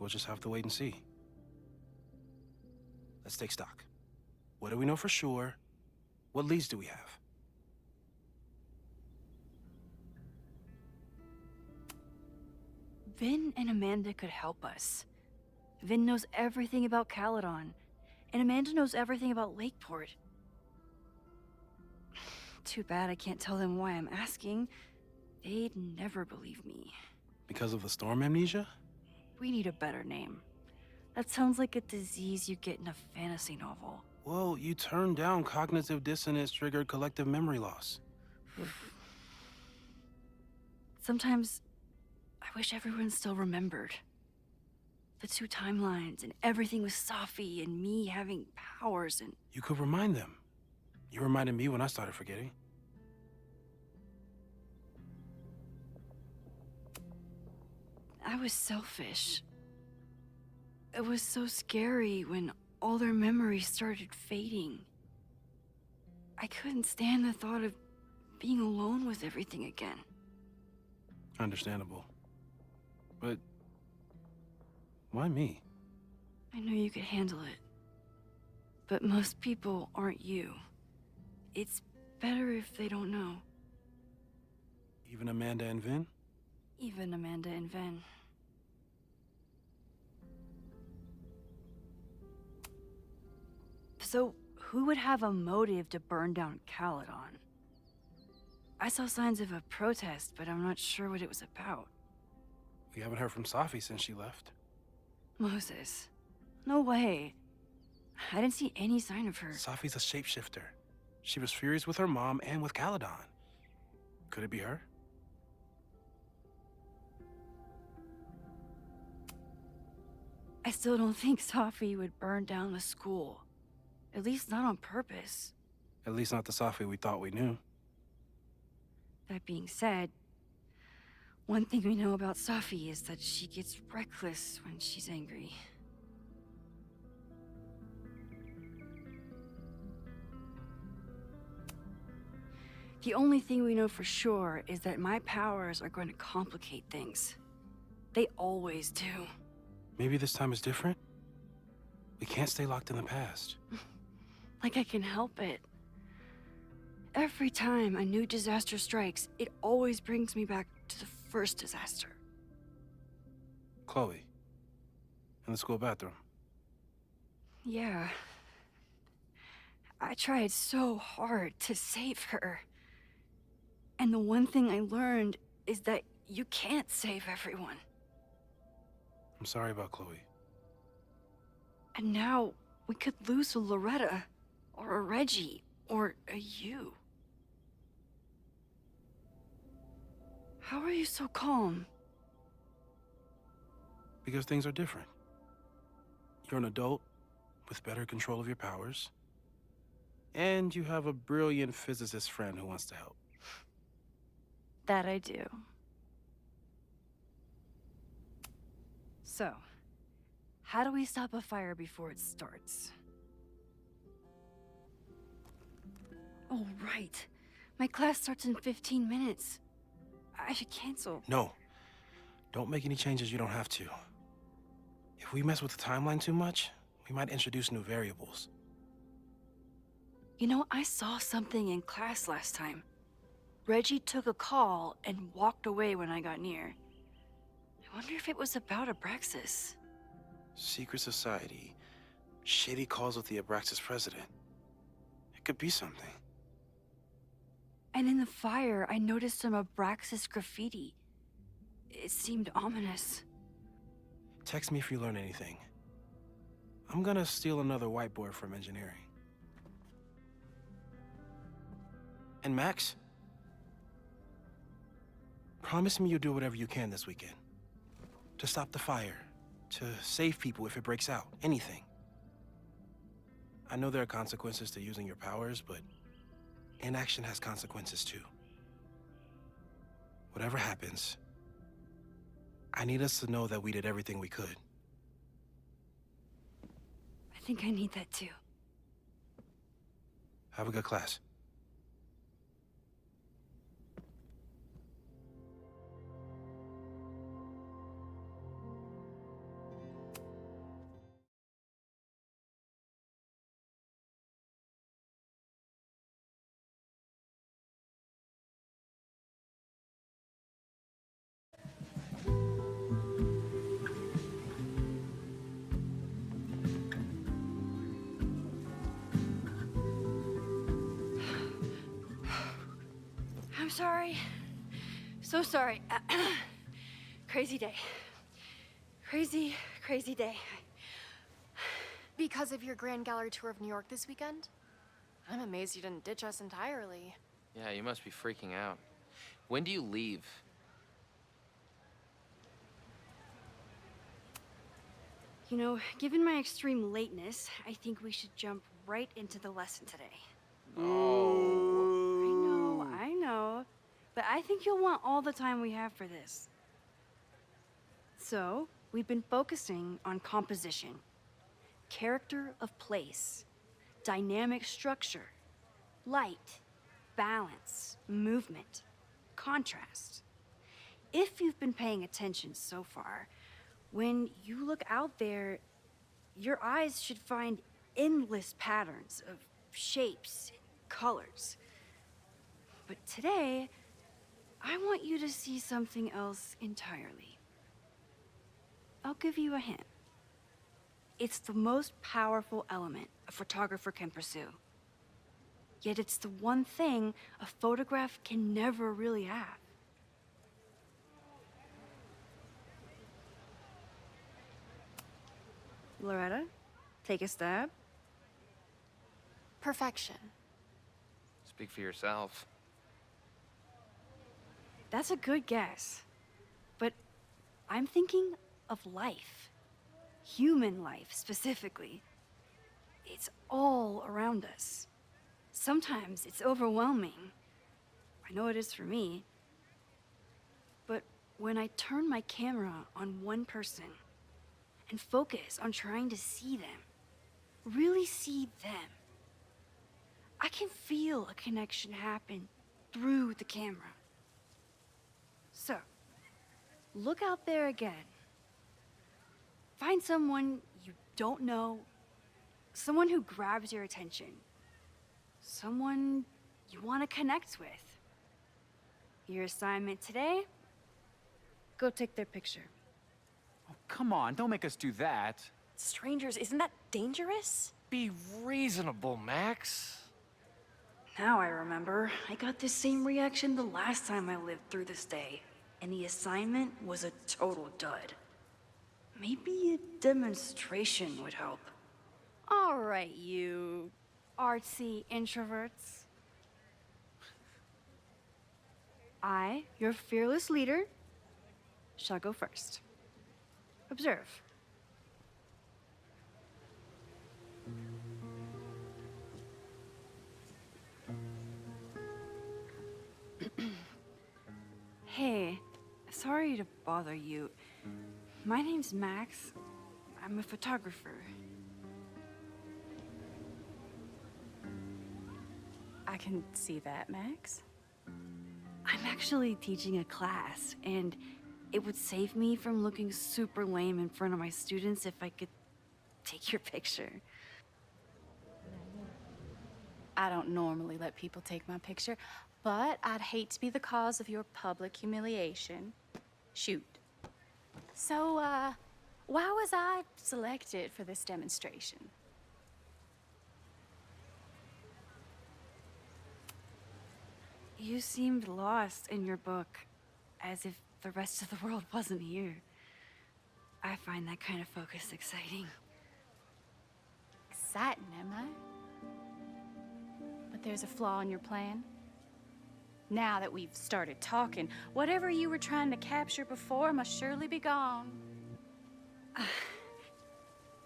We'll just have to wait and see. Let's take stock. What do we know for sure? What leads do we have? Vin and Amanda could help us. Vin knows everything about Caledon, and Amanda knows everything about Lakeport. Too bad I can't tell them why I'm asking. They'd never believe me. Because of the storm amnesia? We need a better name. That sounds like a disease you get in a fantasy novel. Well, you turned down cognitive dissonance triggered collective memory loss. Sometimes I wish everyone still remembered. The 2 timelines and everything with Safi and me having powers and... You could remind them. You reminded me when I started forgetting. I was selfish. It was so scary when all their memories started fading. I couldn't stand the thought of being alone with everything again. Understandable. But why me? I know you could handle it. But most people aren't you. It's better if they don't know. Even Amanda and Vin? Even Amanda and Vin. So, who would have a motive to burn down Caledon? I saw signs of a protest, but I'm not sure what it was about. We haven't heard from Safi since she left. Moses. No way. I didn't see any sign of her. Safi's a shapeshifter. She was furious with her mom and with Caledon. Could it be her? I still don't think Safi would burn down the school. At least not on purpose. At least not the Safi we thought we knew. That being said, one thing we know about Safi is that she gets reckless when she's angry. The only thing we know for sure is that my powers are going to complicate things. They always do. Maybe this time is different? We can't stay locked in the past. Like I can help it. Every time a new disaster strikes, it always brings me back to the first disaster. Chloe. In the school bathroom. Yeah. I tried so hard to save her. And the one thing I learned is that you can't save everyone. I'm sorry about Chloe. And now we could lose a Loretta, or a Reggie, or a you. How are you so calm? Because things are different. You're an adult with better control of your powers. And you have a brilliant physicist friend who wants to help. That I do. So, how do we stop a fire before it starts? Oh, right. My class starts in 15 minutes. I should cancel. No. Don't make any changes you don't have to. If we mess with the timeline too much, we might introduce new variables. You know, I saw something in class last time. Reggie took a call and walked away when I got near. I wonder if it was about Abraxas. Secret society. Shady calls with the Abraxas president. It could be something. And in the fire, I noticed some Abraxas graffiti. It seemed ominous. Text me if you learn anything. I'm gonna steal another whiteboard from engineering. And Max? Promise me you'll do whatever you can this weekend. To stop the fire. To save people if it breaks out. Anything. I know there are consequences to using your powers, but inaction has consequences too. Whatever happens, I need us to know that we did everything we could. I think I need that too. Have a good class. I'm sorry. So sorry. Crazy day. Crazy, crazy day. Because of your Grand Gallery tour of New York this weekend? I'm amazed you didn't ditch us entirely. Yeah, you must be freaking out. When do you leave? You know, given my extreme lateness, I think we should jump right into the lesson today. Oh. I know. But I think you'll want all the time we have for this. So, we've been focusing on composition, character of place, dynamic structure, light, balance, movement, contrast. If you've been paying attention so far, when you look out there, your eyes should find endless patterns of shapes, colors. But today, I want you to see something else entirely. I'll give you a hint. It's the most powerful element a photographer can pursue. Yet it's the one thing a photograph can never really have. Loretta, take a stab. Perfection. Speak for yourself. That's a good guess. But I'm thinking of life. Human life, specifically. It's all around us. Sometimes it's overwhelming. I know it is for me. But when I turn my camera on one person and focus on trying to see them, really see them, I can feel a connection happen through the camera. So, look out there again. Find someone you don't know, someone who grabs your attention, someone you want to connect with. Your assignment today? Go take their picture. Oh, come on, don't make us do that. Strangers, isn't that dangerous? Be reasonable, Max. Now I remember. I got the same reaction the last time I lived through this day, and the assignment was a total dud. Maybe a demonstration would help. All right, you artsy introverts. I, your fearless leader, shall go first. Observe. Hey, sorry to bother you. My name's Max. I'm a photographer. I can see that, Max. I'm actually teaching a class, and it would save me from looking super lame in front of my students if I could take your picture. I don't normally let people take my picture, but I'd hate to be the cause of your public humiliation. Shoot. So, why was I selected for this demonstration? You seemed lost in your book, as if the rest of the world wasn't here. I find that kind of focus exciting. Exciting, am I? But there's a flaw in your plan. Now that we've started talking, whatever you were trying to capture before must surely be gone.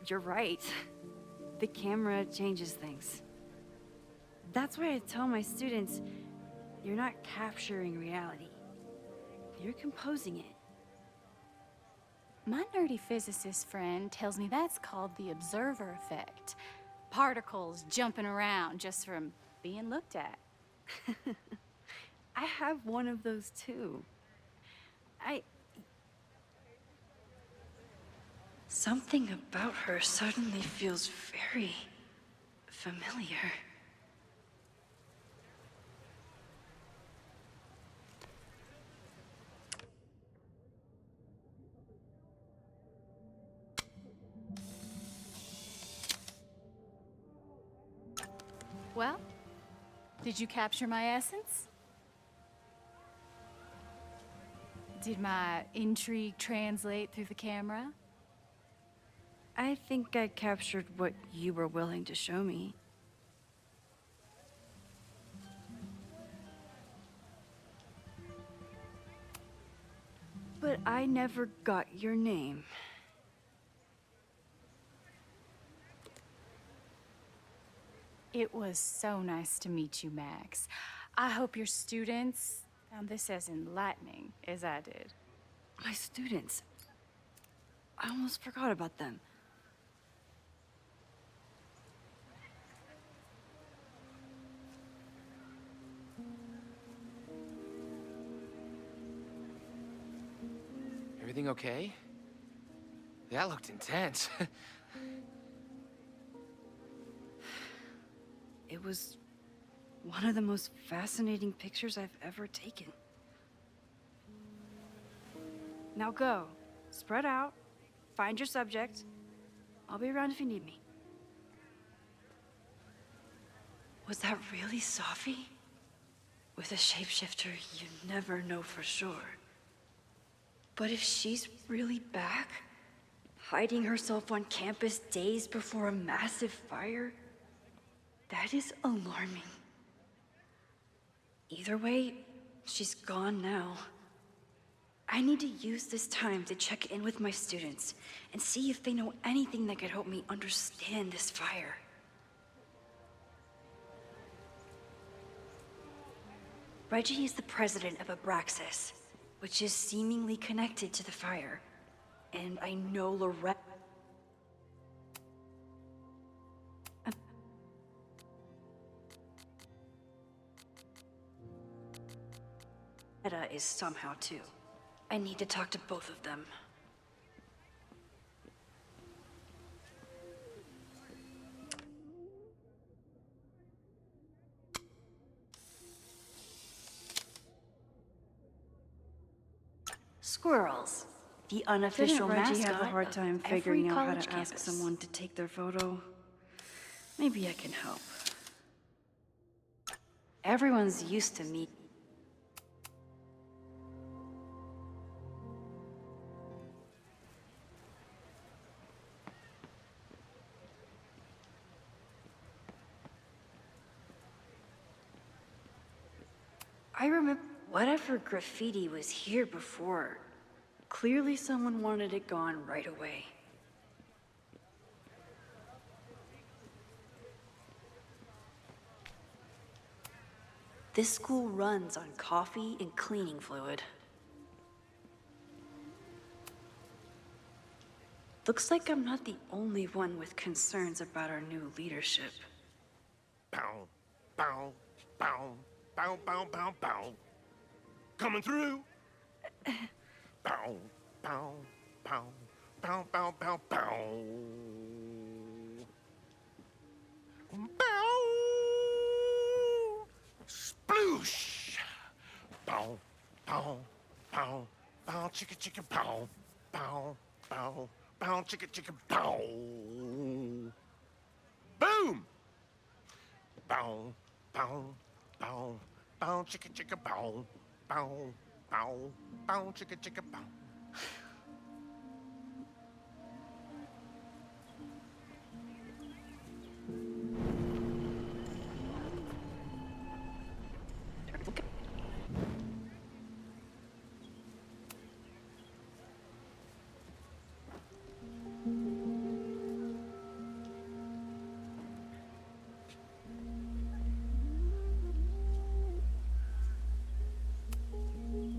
You're right. The camera changes things. That's why I tell my students, you're not capturing reality. You're composing it. My nerdy physicist friend tells me that's called the observer effect. Particles jumping around just from being looked at. I have one of those too. Something about her suddenly feels very familiar. Well, did you capture my essence? Did my intrigue translate through the camera? I think I captured what you were willing to show me. But I never got your name. It was so nice to meet you, Max. I hope your students found this as enlightening as I did. My students. I almost forgot about them. Everything okay? That looked intense. It was one of the most fascinating pictures I've ever taken. Now go. Spread out. Find your subject. I'll be around if you need me. Was that really Safi? With a shapeshifter, you never know for sure. But if she's really back, hiding herself on campus days before a massive fire, that is alarming. Either way, she's gone now. I need to use this time to check in with my students and see if they know anything that could help me understand this fire. Reggie is the president of Abraxas, which is seemingly connected to the fire. And I know Loretta is somehow too. I need to talk to both of them. Squirrels, the unofficial mascot. Didn't Reggie have a hard time figuring out how to ask someone to take their photo? Maybe I can help. Everyone's used to me. I remember whatever graffiti was here before. Clearly someone wanted it gone right away. This school runs on coffee and cleaning fluid. Looks like I'm not the only one with concerns about our new leadership. Bow, bow, Bow, bow, bow, bow, bow. Coming through. Bow, bow, bow, bow, bow, bow, bow. Bow. Sploosh. Bow, bow, bow, bow, chicka, chicka, bow, bow, bow, bow, chicka, chicka, bow. Boom. Bow, bow, bow, bow, chicka, chicka, bow, bow, bow, bow, chicka, chicka, bow.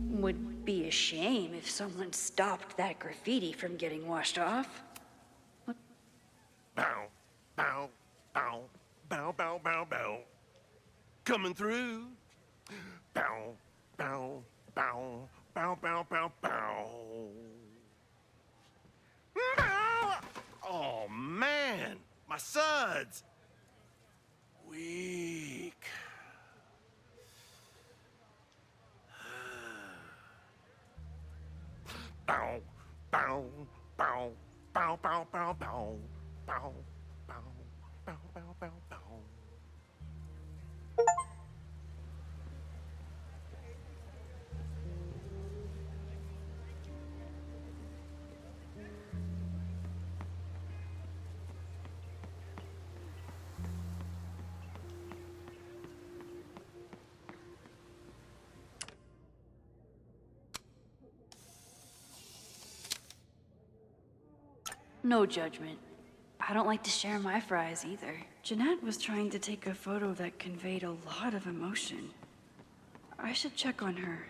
Would be a shame if someone stopped that graffiti from getting washed off. Bow, bow, bow, bow, bow, bow, bow. Coming through. Bow, bow, bow, bow, bow, bow, bow. Bow. Oh, man. My suds. Weak. Bow, bow, bow, bow, bow, bow, bow, bow, bow, bow, bow, bow, bow. No judgment. I don't like to share my fries either. Jeanette was trying to take a photo that conveyed a lot of emotion. I should check on her.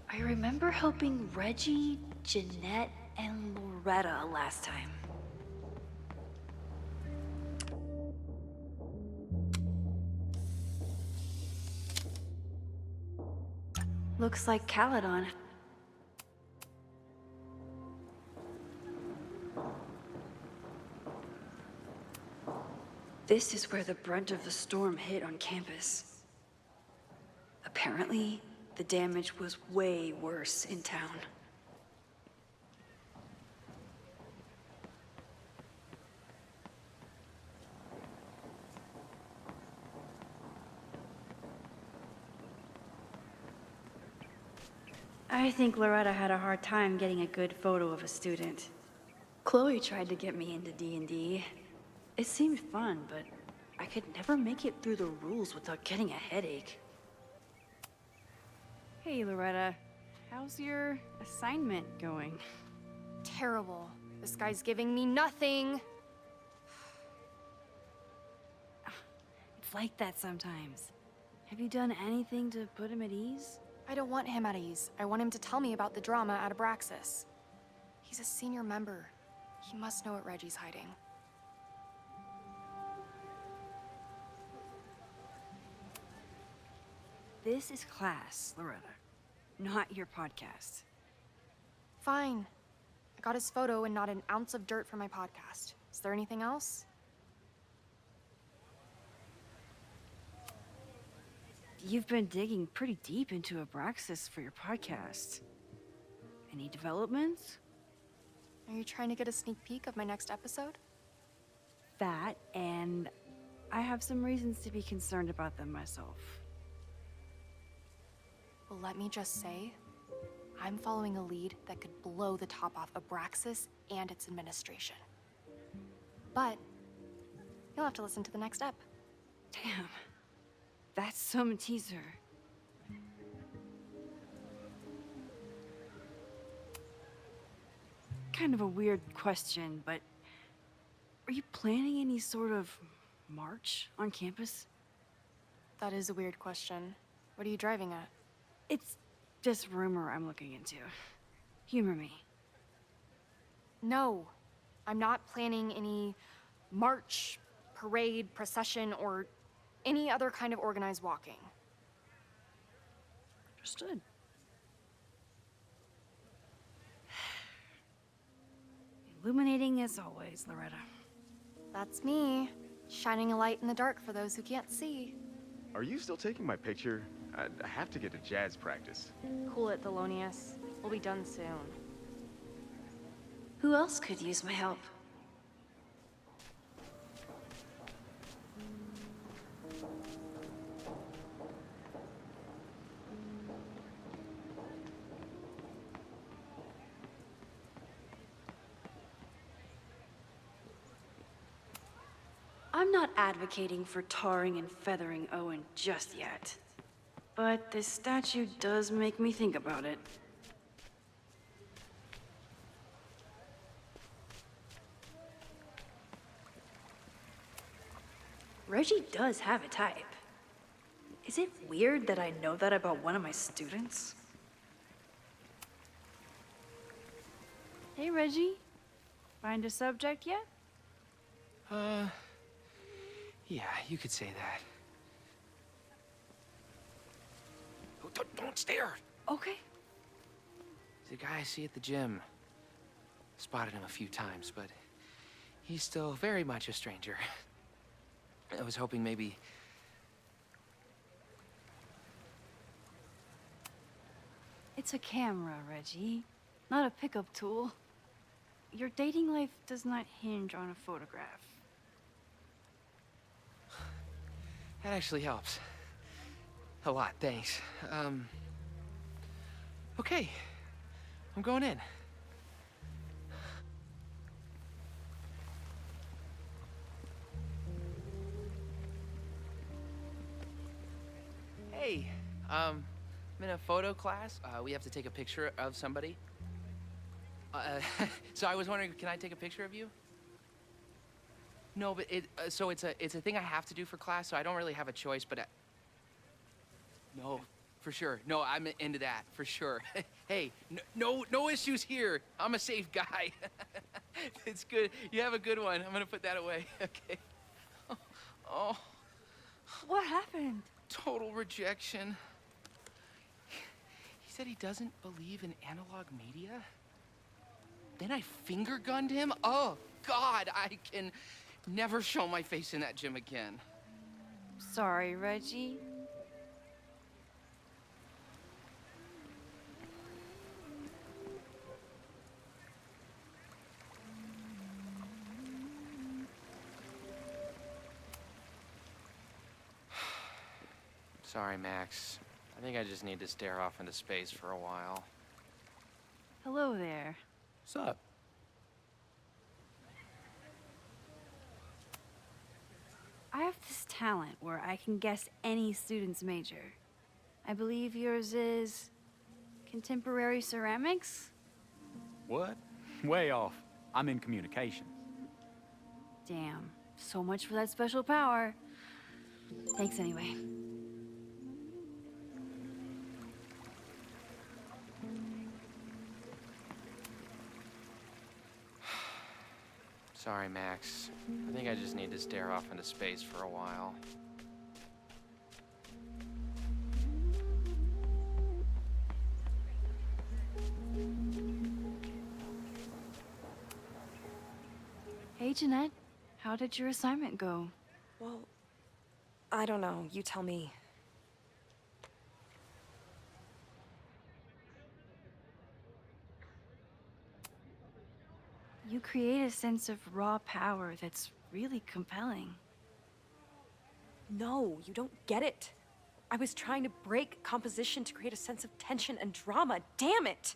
I remember helping Reggie, Jeanette, and Loretta last time. Looks like Caledon. This is where the brunt of the storm hit on campus. Apparently, the damage was way worse in town. I think Loretta had a hard time getting a good photo of a student. Chloe tried to get me into D&D. It seemed fun, but I could never make it through the rules without getting a headache. Hey, Loretta. How's your assignment going? Terrible. This guy's giving me nothing. It's like that sometimes. Have you done anything to put him at ease? I don't want him at ease. I want him to tell me about the drama at Abraxas. He's a senior member. He must know what Reggie's hiding. This is class, Loretta, not your podcast. Fine. I got his photo and not an ounce of dirt for my podcast. Is there anything else? You've been digging pretty deep into Abraxas for your podcast. Any developments? Are you trying to get a sneak peek of my next episode? That, and I have some reasons to be concerned about them myself. Well, let me just say, I'm following a lead that could blow the top off Abraxas and its administration. But you'll have to listen to the next ep. Damn. That's some teaser. Kind of a weird question, but are you planning any sort of march on campus? That is a weird question. What are you driving at? It's just rumor I'm looking into. Humor me. No, I'm not planning any march, parade, procession, or any other kind of organized walking. Understood. Illuminating as always, Loretta. That's me, shining a light in the dark for those who can't see. Are you still taking my picture? I have to get to jazz practice. Cool it, Thelonious. We'll be done soon. Who else could use my help? I'm not advocating for tarring and feathering Owen just yet. But this statue does make me think about it. Reggie does have a type. Is it weird that I know that about one of my students? Hey, Reggie. Find a subject yet? Yeah, you could say that. Oh, don't stare! Okay. He's a guy I see at the gym. Spotted him a few times, but he's still very much a stranger. I was hoping maybe... It's a camera, Reggie. Not a pickup tool. Your dating life does not hinge on a photograph. That actually helps. A lot, thanks. Okay. I'm going in. Hey, I'm in a photo class. We have to take a picture of somebody. So I was wondering, can I take a picture of you? No, but it's a thing I have to do for class, so I don't really have a choice, but no, for sure. No, I'm into that, for sure. Hey, no issues here. I'm a safe guy. It's good. You have a good one. I'm gonna put that away. Okay. Oh. What happened? Total rejection. He said he doesn't believe in analog media. Then I finger gunned him? Oh, God, I can never show my face in that gym again. Sorry, Reggie. Sorry, Max. I think I just need to stare off into space for a while. Hello there. What's up? I have this talent where I can guess any student's major. I believe yours is contemporary ceramics? What? Way off. I'm in communications. Damn, so much for that special power. Thanks anyway. Sorry, Max. I think I just need to stare off into space for a while. Hey, Jeanette. How did your assignment go? Well, I don't know. You tell me. You create a sense of raw power that's really compelling. No, you don't get it. I was trying to break composition to create a sense of tension and drama. Damn it!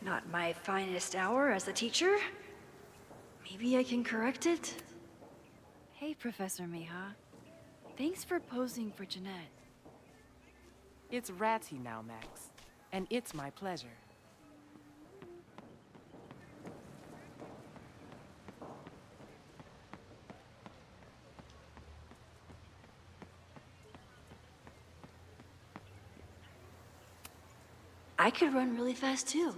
Not my finest hour as a teacher. Maybe I can correct it? Hey, Professor Miha. Thanks for posing for Jeanette. It's Ratty now, Max. And it's my pleasure. could run really fast too.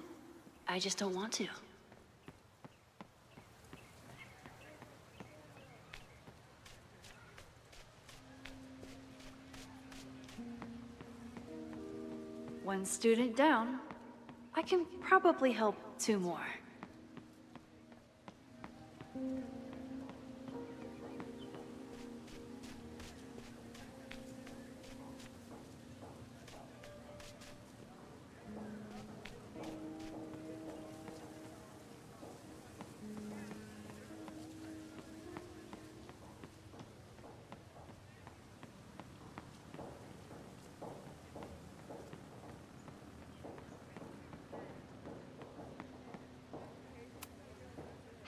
I just don't want to. One student down. I can probably help 2 more.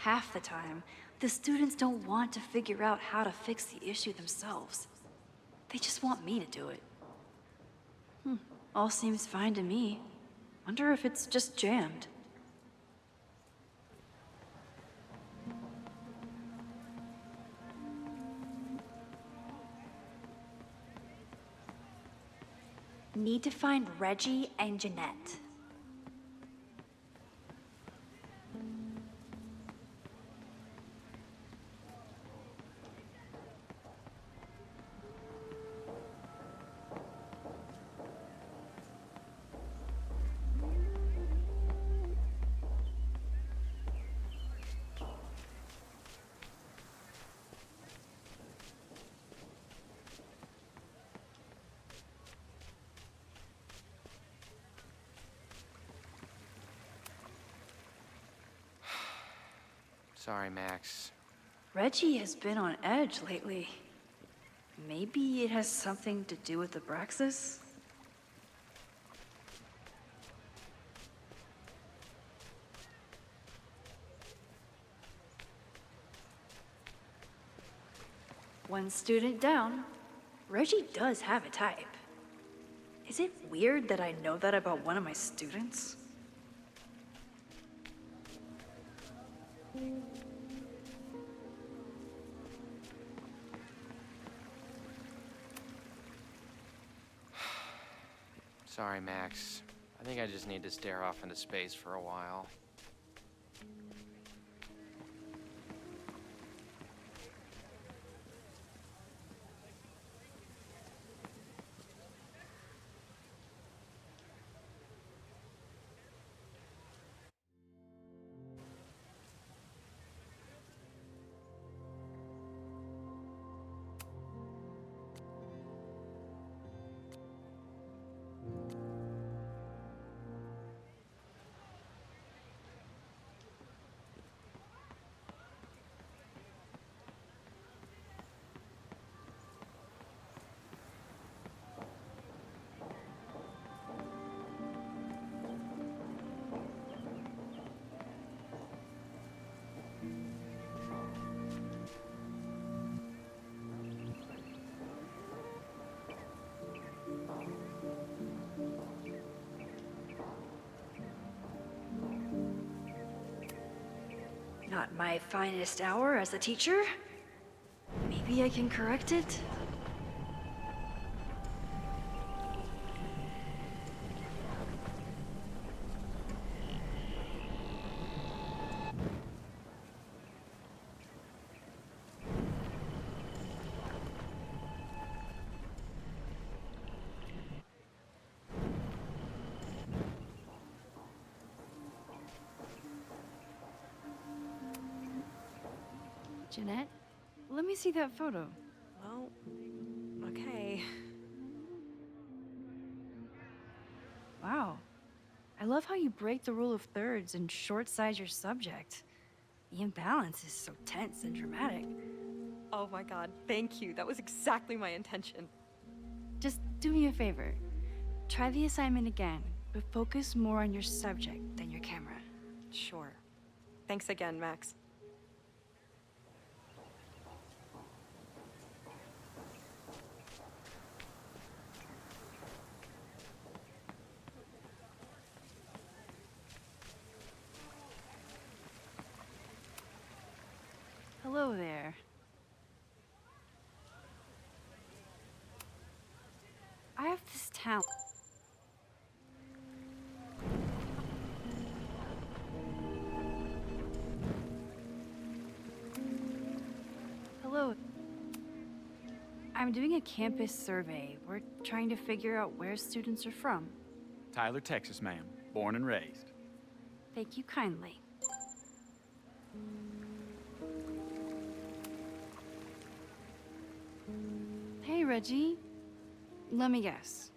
Half the time, the students don't want to figure out how to fix the issue themselves. They just want me to do it. All seems fine to me. Wonder if it's just jammed. Need to find Reggie and Jeanette. Sorry, Max. Reggie has been on edge lately. Maybe it has something to do with the Abraxas? One student down. Reggie does have a type. Is it weird that I know that about one of my students? Sorry, Max. I think I just need to stare off into space for a while. Not my finest hour as a teacher. Maybe I can correct it? Jeanette, let me see that photo. Well, okay. Wow. I love how you break the rule of thirds and short-size your subject. The imbalance is so tense and dramatic. Oh my god, thank you. That was exactly my intention. Just do me a favor. Try the assignment again, but focus more on your subject than your camera. Sure. Thanks again, Max. Hello there. I have this talent. I'm doing a campus survey. We're trying to figure out where students are from. Tyler, Texas, ma'am. Born and raised. Thank you kindly. Hey, Reggie. Let me guess.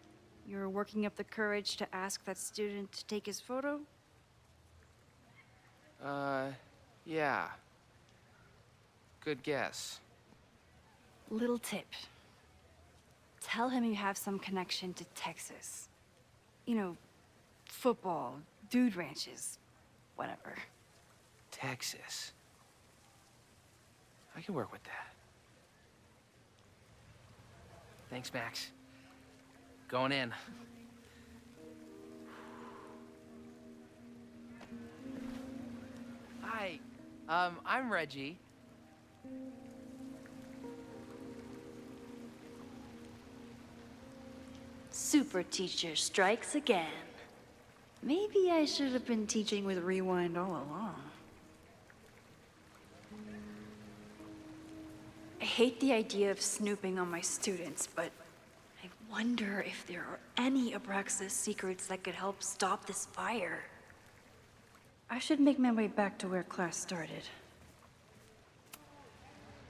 You're working up the courage to ask that student to take his photo? Yeah. Good guess. Little tip. Tell him you have some connection to Texas. You know, football, dude ranches, whatever. Texas. I can work with that. Thanks, Max. Going in. Hi. I'm Reggie. Super teacher strikes again. Maybe I should have been teaching with Rewind all along. I hate the idea of snooping on my students, but I wonder if there are any Abraxas secrets that could help stop this fire. I should make my way back to where class started.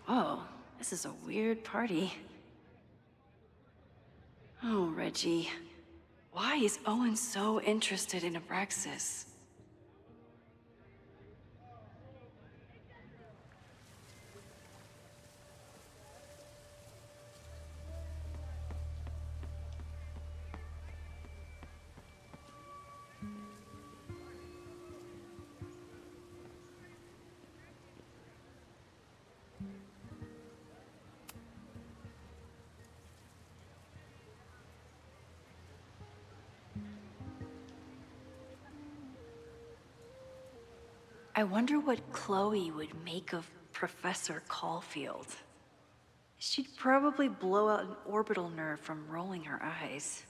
Oh, this is a weird party. Oh, Reggie. Why is Owen so interested in Abraxas? I wonder what Chloe would make of Professor Caulfield. She'd probably blow out an orbital nerve from rolling her eyes.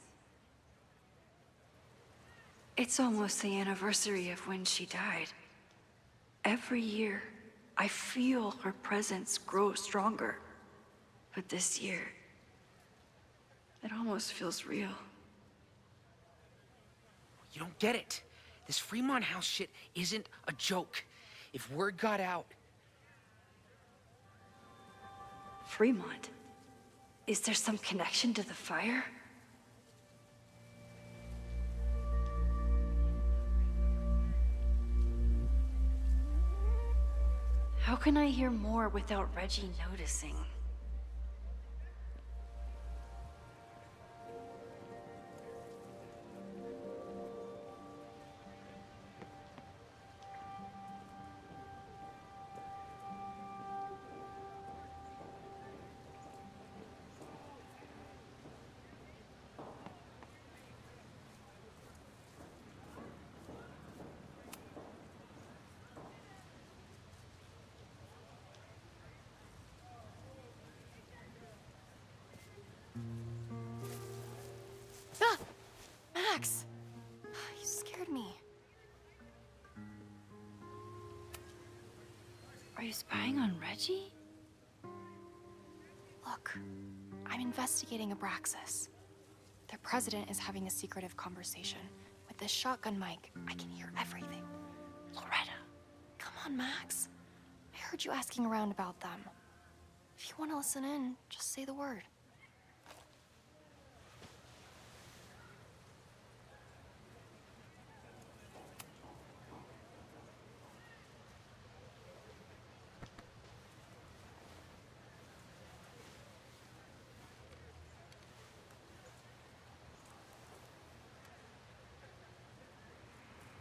It's almost the anniversary of when she died. Every year, I feel her presence grow stronger. But this year, it almost feels real. You don't get it. This Fremont House shit isn't a joke. If word got out... Fremont? Is there some connection to the fire? How can I hear more without Reggie noticing? Ah! Max! You scared me. Are you spying on Reggie? Look, I'm investigating Abraxas. Their president is having a secretive conversation. With this shotgun mic, I can hear everything. Loretta, come on, Max. I heard you asking around about them. If you want to listen in, just say the word.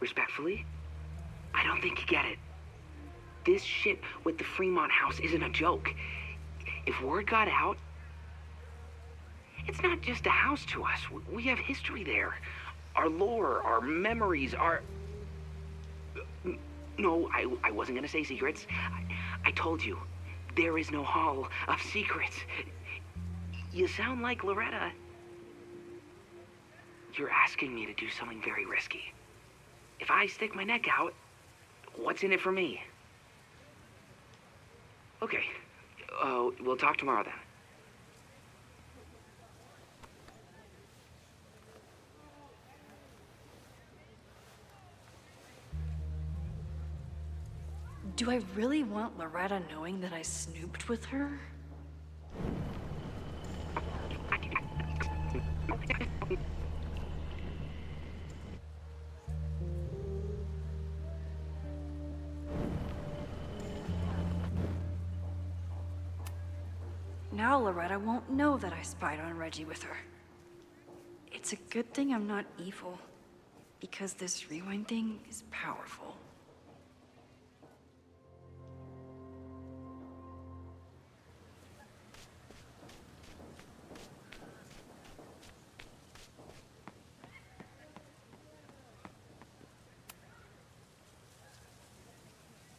Respectfully, I don't think you get it. This shit with the Fremont House isn't a joke. If word got out, it's not just a house to us. We have history there. Our lore, our memories, our... No, I wasn't gonna say secrets. I told you, there is no hall of secrets. You sound like Loretta. You're asking me to do something very risky. If I stick my neck out, what's in it for me? Okay, we'll talk tomorrow then. Do I really want Loretta knowing that I snooped with her? Now Loretta won't know that I spied on Reggie with her. It's a good thing I'm not evil, because this rewind thing is powerful.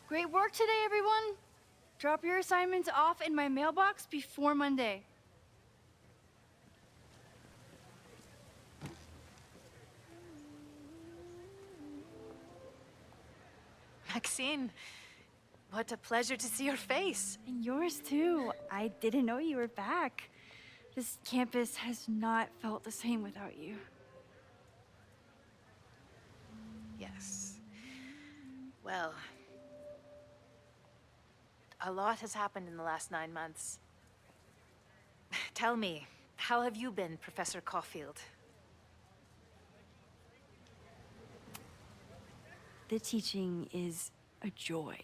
Great work today, everyone. Drop your assignments off in my mailbox before Monday. Maxine, what a pleasure to see your face. And yours too. I didn't know you were back. This campus has not felt the same without you. Yes. Well, a lot has happened in the last 9 months. Tell me, how have you been, Professor Caulfield? The teaching is a joy.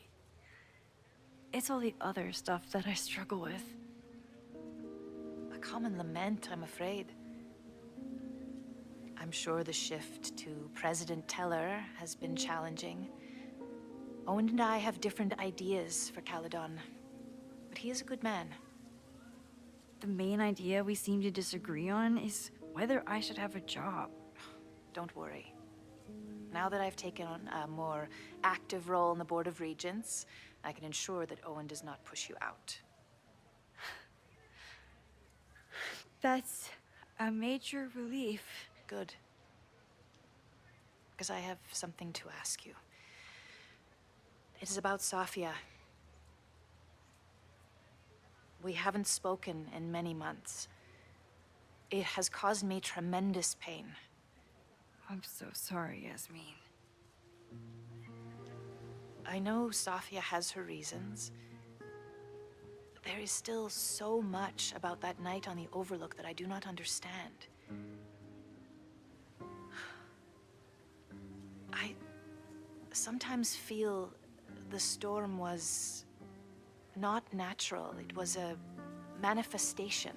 It's all the other stuff that I struggle with. A common lament, I'm afraid. I'm sure the shift to President Teller has been challenging. Owen and I have different ideas for Caledon, but he is a good man. The main idea we seem to disagree on is whether I should have a job. Don't worry. Now that I've taken on a more active role in the Board of Regents, I can ensure that Owen does not push you out. That's a major relief. Good. Because I have something to ask you. It is about Safia. We haven't spoken in many months. It has caused me tremendous pain. I'm so sorry, Yasmin. I know Safia has her reasons. There is still so much about that night on the Overlook that I do not understand. I sometimes feel the storm was not natural. It was a manifestation.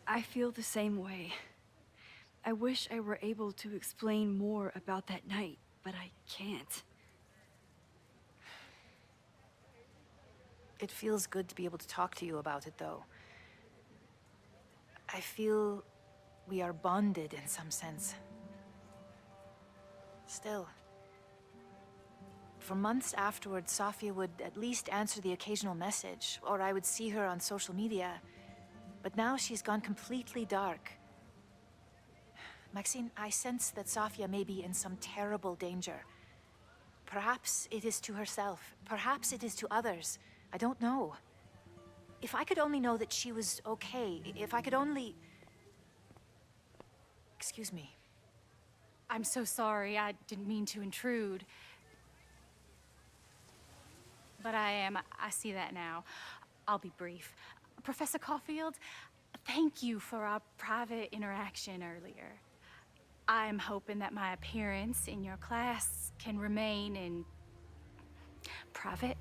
I feel the same way. I wish I were able to explain more about that night, but I can't. It feels good to be able to talk to you about it, though. I feel we are bonded in some sense. Still, for months afterwards, Safia would at least answer the occasional message, or I would see her on social media. But now she's gone completely dark. Maxine, I sense that Safia may be in some terrible danger. Perhaps it is to herself. Perhaps it is to others. I don't know. If I could only know that she was okay, if I could only... Excuse me. I'm so sorry. I didn't mean to intrude. But I see that now. I'll be brief. Professor Caulfield, thank you for our private interaction earlier. I'm hoping that my appearance in your class can remain in private.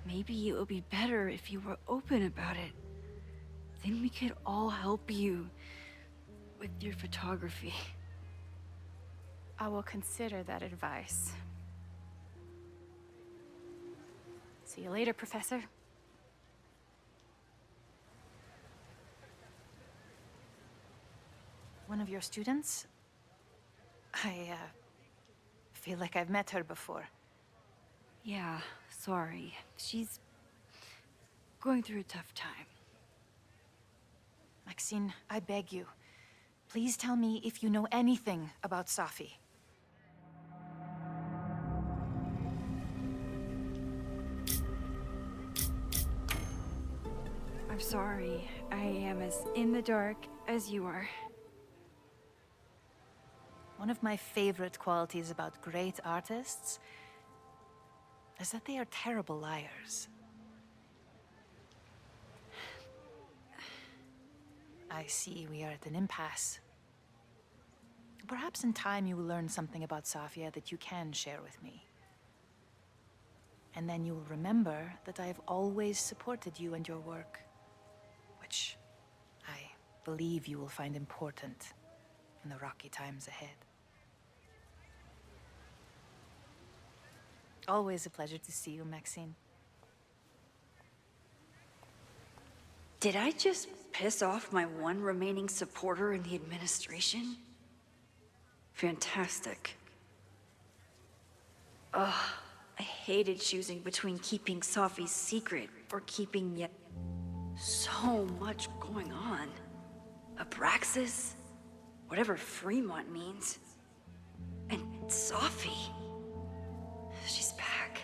Maybe it would be better if you were open about it. Then we could all help you with your photography. I will consider that advice. See you later, Professor. One of your students? I feel like I've met her before. Yeah, sorry. She's going through a tough time. Maxine, I beg you. Please tell me if you know anything about Safi. I'm sorry. I am as in the dark as you are. One of my favorite qualities about great artists is that they are terrible liars. I see we are at an impasse. Perhaps in time you will learn something about Safia that you can share with me. And then you will remember that I have always supported you and your work, which I believe you will find important in the rocky times ahead. Always a pleasure to see you, Maxine. Did I just piss off my one remaining supporter in the administration? Fantastic. Ugh, I hated choosing between keeping Safi's secret or keeping yet so much going on. Abraxas, whatever Fremont means, and Safi. She's back.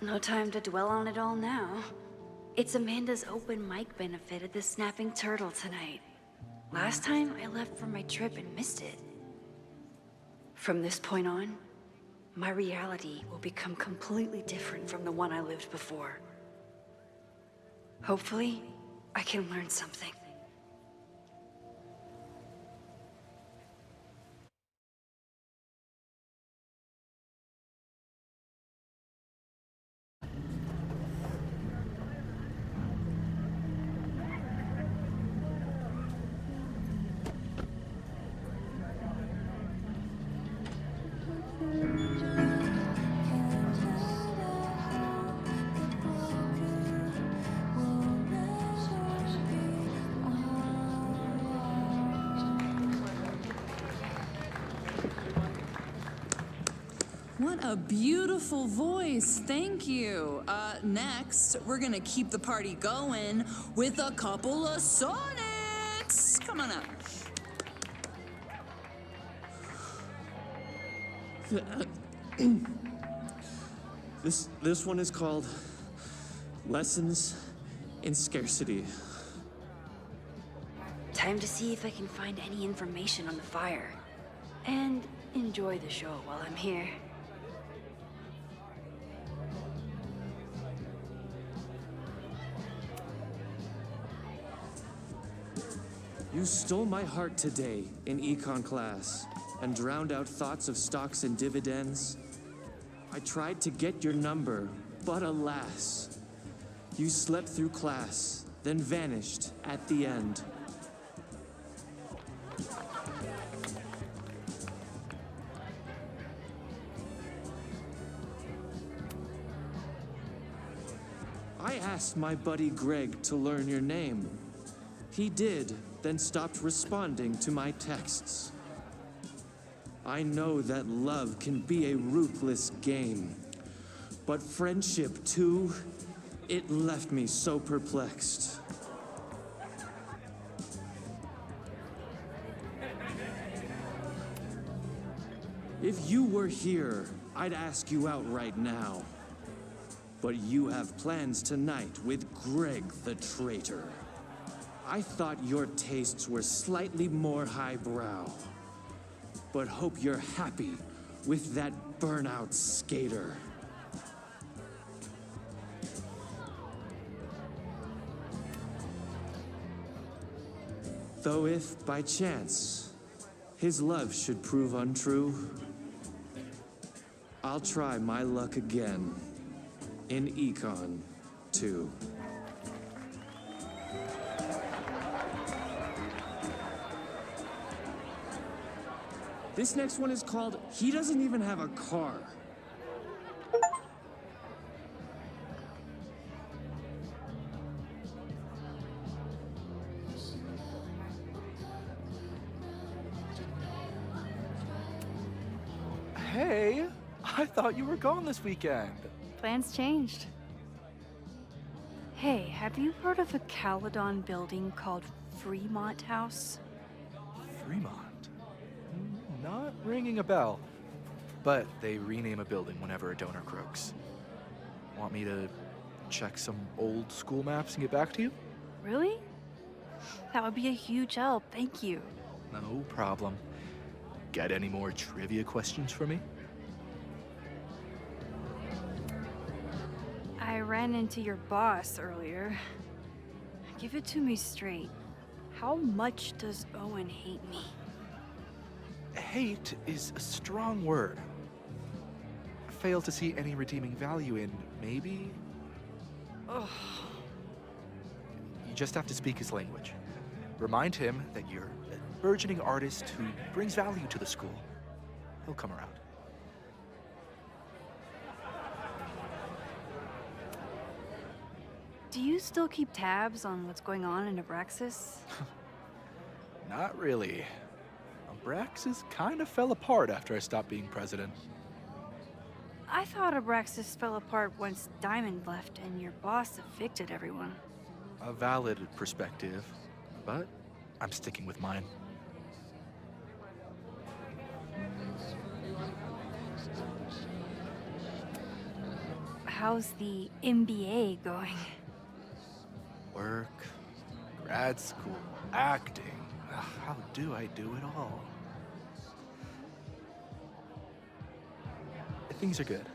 No time to dwell on it all now. It's Amanda's open mic benefit at the Snapping Turtle tonight. Last time, I left for my trip and missed it. From this point on, my reality will become completely different from the one I lived before. Hopefully, I can learn something. What a beautiful voice, thank you. Next, we're gonna keep the party going with a couple of sonnets. Come on up. This one is called Lessons in Scarcity. Time to see if I can find any information on the fire. And enjoy the show while I'm here. You stole my heart today in econ class and drowned out thoughts of stocks and dividends. I tried to get your number, but alas, you slept through class, then vanished at the end. I asked my buddy Greg to learn your name. He did, then stopped responding to my texts. I know that love can be a ruthless game, but friendship too, it left me so perplexed. If you were here, I'd ask you out right now. But you have plans tonight with Greg the traitor. I thought your tastes were slightly more highbrow, but hope you're happy with that burnout skater. Though if, by chance, his love should prove untrue, I'll try my luck again in Econ 2. This next one is called He Doesn't Even Have a Car. Hey, I thought you were gone this weekend. Plans changed. Hey, have you heard of a Caledon building called Fremont House? Fremont? Not ringing a bell. But they rename a building whenever a donor croaks. Want me to check some old school maps and get back to you? Really? That would be a huge help, thank you. No problem. Got any more trivia questions for me? I ran into your boss earlier. Give it to me straight. How much does Owen hate me? Hate is a strong word. Fail to see any redeeming value in maybe? Ugh. You just have to speak his language. Remind him that you're a burgeoning artist who brings value to the school. He'll come around. Do you still keep tabs on what's going on in Abraxas? Not really. Abraxas kind of fell apart after I stopped being president. I thought Abraxas fell apart once Diamond left and your boss evicted everyone. A valid perspective, but I'm sticking with mine. How's the MBA going? Work, grad school, acting. Ugh, how do I do it all? Things are good.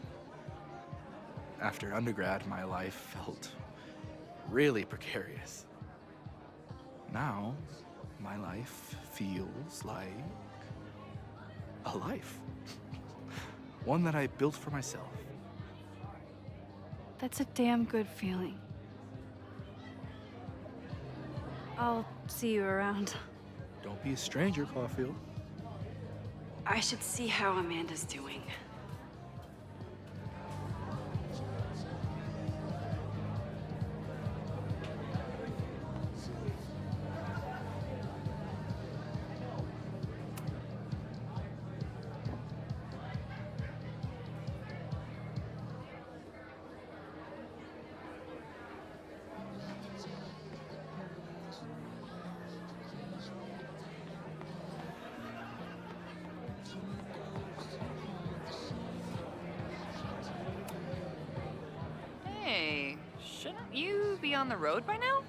After undergrad, my life felt really precarious. Now, my life feels like a life. One that I built for myself. That's a damn good feeling. I'll see you around. Don't be a stranger, Caulfield. I should see how Amanda's doing. Hey, shouldn't you be on the road by now?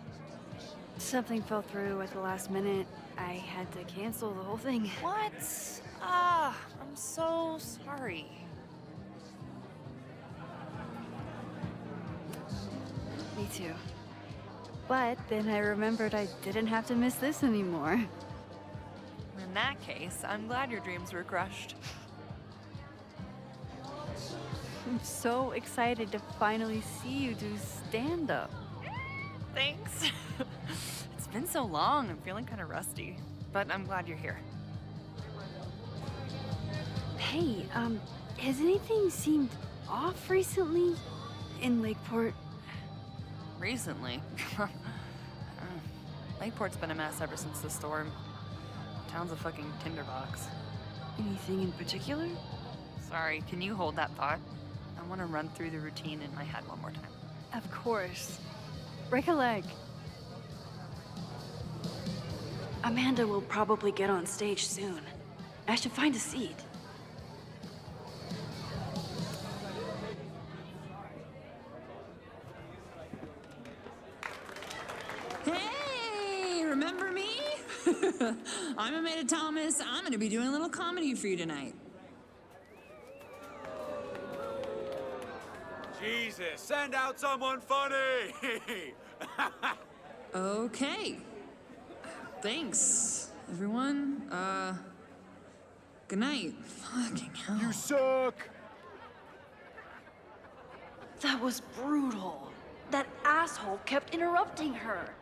Something fell through at the last minute. I had to cancel the whole thing. What? Ah, I'm so sorry. Me too. But then I remembered I didn't have to miss this anymore. In that case, I'm glad your dreams were crushed. I'm so excited to finally see you do stand-up. Thanks. It's been so long, I'm feeling kind of rusty. But I'm glad you're here. Hey, has anything seemed off recently in Lakeport? Recently? Lakeport's been a mess ever since the storm. Town's a fucking tinderbox. Anything in particular? Sorry, can you hold that thought? I want to run through the routine in my head one more time. Of course. Break a leg. Amanda will probably get on stage soon. I should find a seat. Hey, remember me? I'm Amanda Thomas. I'm going to be doing a little comedy for you tonight. Jesus, send out someone funny! Okay. Thanks, everyone. Good night. Fucking hell. You suck! That was brutal. That asshole kept interrupting her.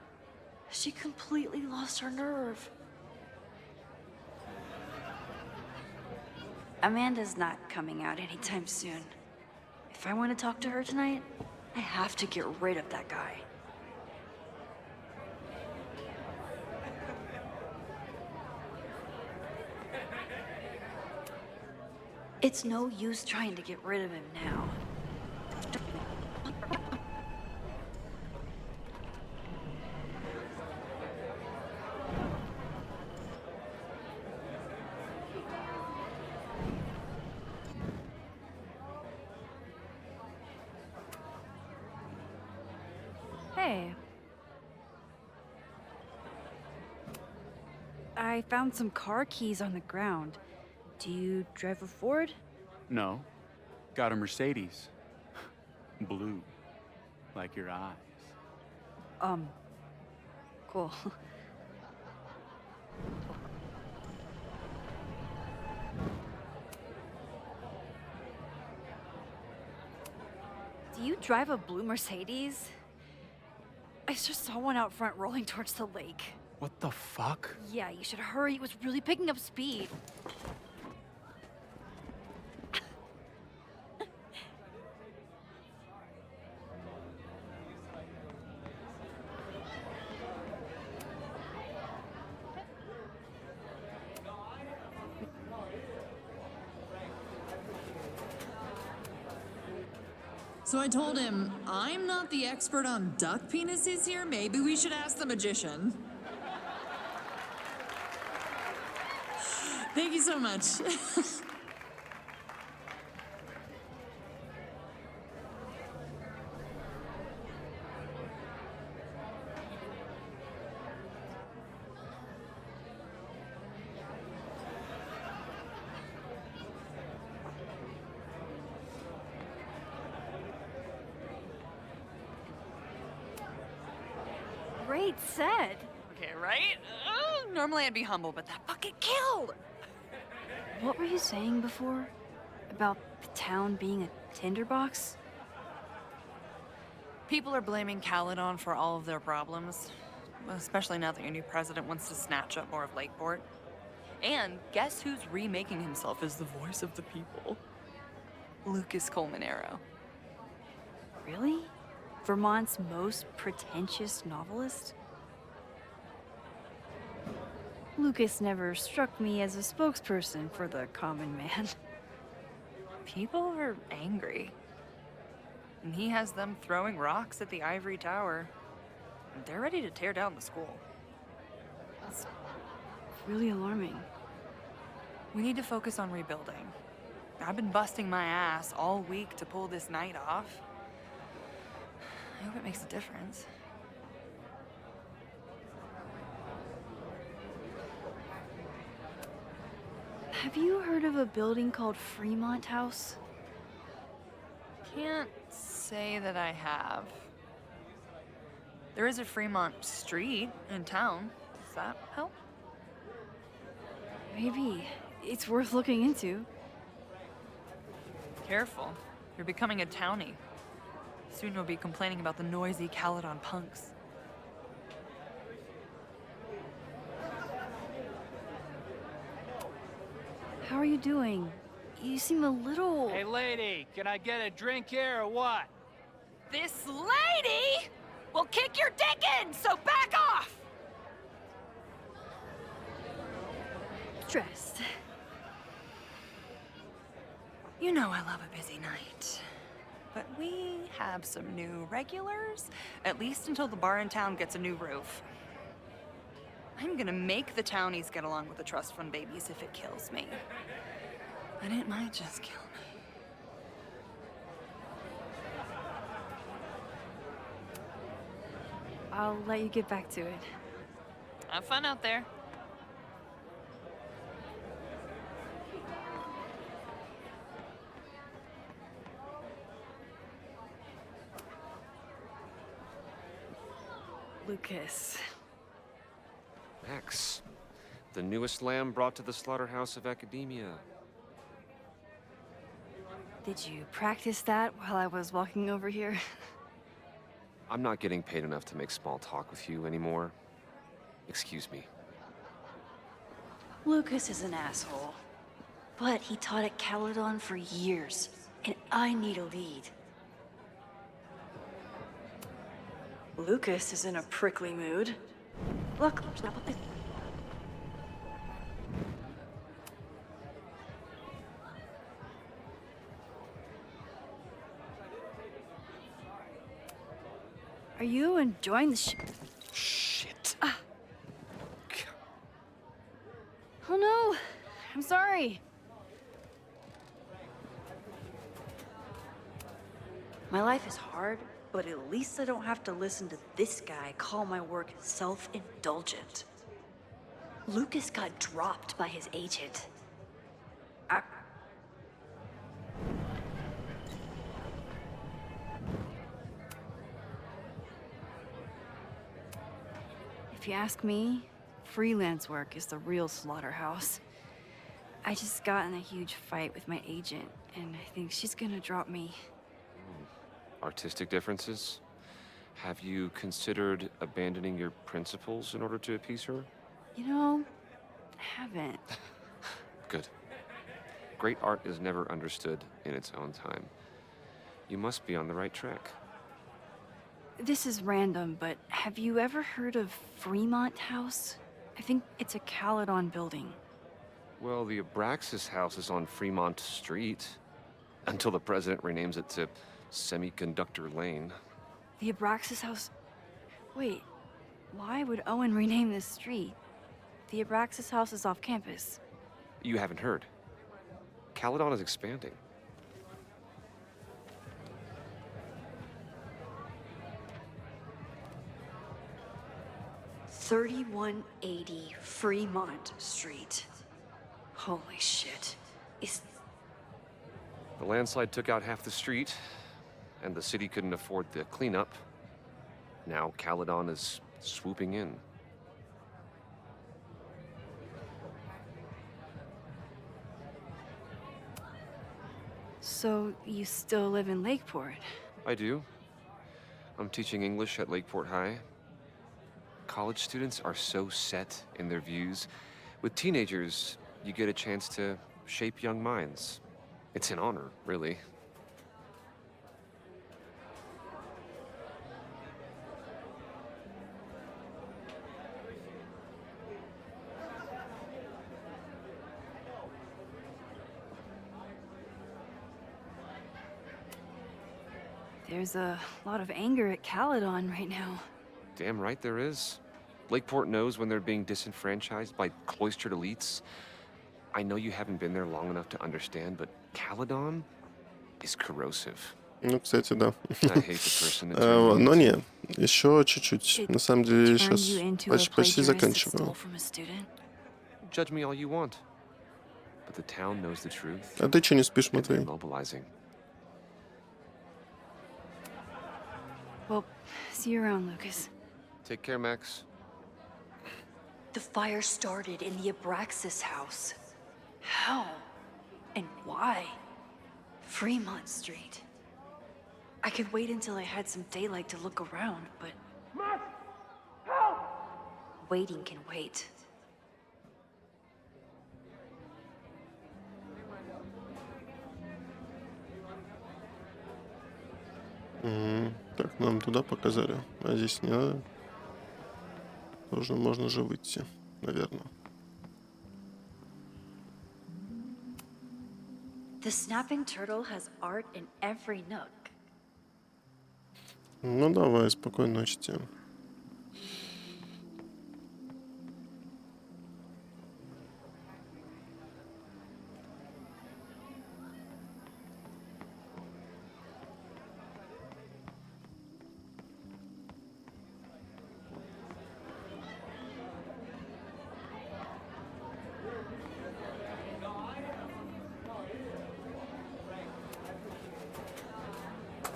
She completely lost her nerve. Amanda's not coming out anytime soon. If I want to talk to her tonight, I have to get rid of that guy. It's no use trying to get rid of him now. I found some car keys on the ground. Do you drive a Ford? No. Got a Mercedes. Blue. Like your eyes. Cool. Do you drive a blue Mercedes? I just saw one out front rolling towards the lake. What the fuck? Yeah, you should hurry. It was really picking up speed. So I told him, I'm not the expert on duck penises here. Maybe we should ask the magician. Thank you so much. Great set. Okay, right? Normally I'd be humble, but that fucking killed! What were you saying before? About the town being a tinderbox? People are blaming Caledon for all of their problems. Especially now that your new president wants to snatch up more of Lakeport. And guess who's remaking himself as the voice of the people? Lucas Colmanero. Really? Vermont's most pretentious novelist? Lucas never struck me as a spokesperson for the common man. People are angry. And he has them throwing rocks at the Ivory Tower. And they're ready to tear down the school. That's really alarming. We need to focus on rebuilding. I've been busting my ass all week to pull this night off. I hope it makes a difference. Have you heard of a building called Fremont House? Can't say that I have. There is a Fremont Street in town. Does that help? Maybe. It's worth looking into. Careful. You're becoming a townie. Soon you'll be complaining about the noisy Caledon punks. How are you doing? You seem a little... Hey, lady, can I get a drink here or what? This lady will kick your dick in, so back off! Stressed. You know I love a busy night. But we have some new regulars, at least until the bar in town gets a new roof. I'm gonna make the townies get along with the trust fund babies if it kills me. And it might just kill me. I'll let you get back to it. Have fun out there. Lucas. Max, the newest lamb brought to the slaughterhouse of academia. Did you practice that while I was walking over here? I'm not getting paid enough to make small talk with you anymore. Excuse me. Lucas is an asshole. But he taught at Caledon for years, and I need a lead. Lucas is in a prickly mood. Look, Are you enjoying the Shit. Oh no! I'm sorry. my life is hard, but at least I don't have to listen to this guy call my work self-indulgent. Lucas got dropped by his agent. If you ask me, freelance work is the real slaughterhouse. I just got in a huge fight with my agent, and I think she's gonna drop me. Artistic differences? Have you considered abandoning your principles in order to appease her? You know, I haven't. Good. Great art is never understood in its own time. You must be on the right track. This is random, but have you ever heard of Fremont House? I think it's a Caledon building. Well, the Abraxas house is on Fremont Street. Until the president renames it to Semiconductor Lane. The Abraxas House? Wait, why would Owen rename this street? The Abraxas House is off campus. You haven't heard. Caledon is expanding. $3180 Fremont Street. Holy shit. The landslide took out half the street, and the city couldn't afford the cleanup. Now Caledon is swooping in. So you still live in Lakeport? I do. I'm teaching English at Lakeport High. College students are so set in their views. With teenagers, you get a chance to shape young minds. It's an honor, really. There's a lot of anger at Caledon right now. Damn right there is. Lakeport knows when they're being disenfranchised by cloistered elites. I know you haven't been there long enough to understand, but Caledon is corrosive. Ну, кстати, да. I hate the person that turned me Но into. не, еще чуть-чуть. На самом деле, сейчас почти заканчиваю. Judge me all you want. But the town knows the truth. А ты че не спишь, and they're Матвей? mobilizing. Well, see you around, Lucas. Take care, Max. The fire started in the Abraxas house. How? And why? Fremont Street. I could wait until I had some daylight to look around, but... Max! Help! Waiting can wait. Так, нам туда показали, а здесь не надо. Тоже можно же выйти, наверное. The snapping turtle has art in every nook. Ну давай, спокойной ночи тебе.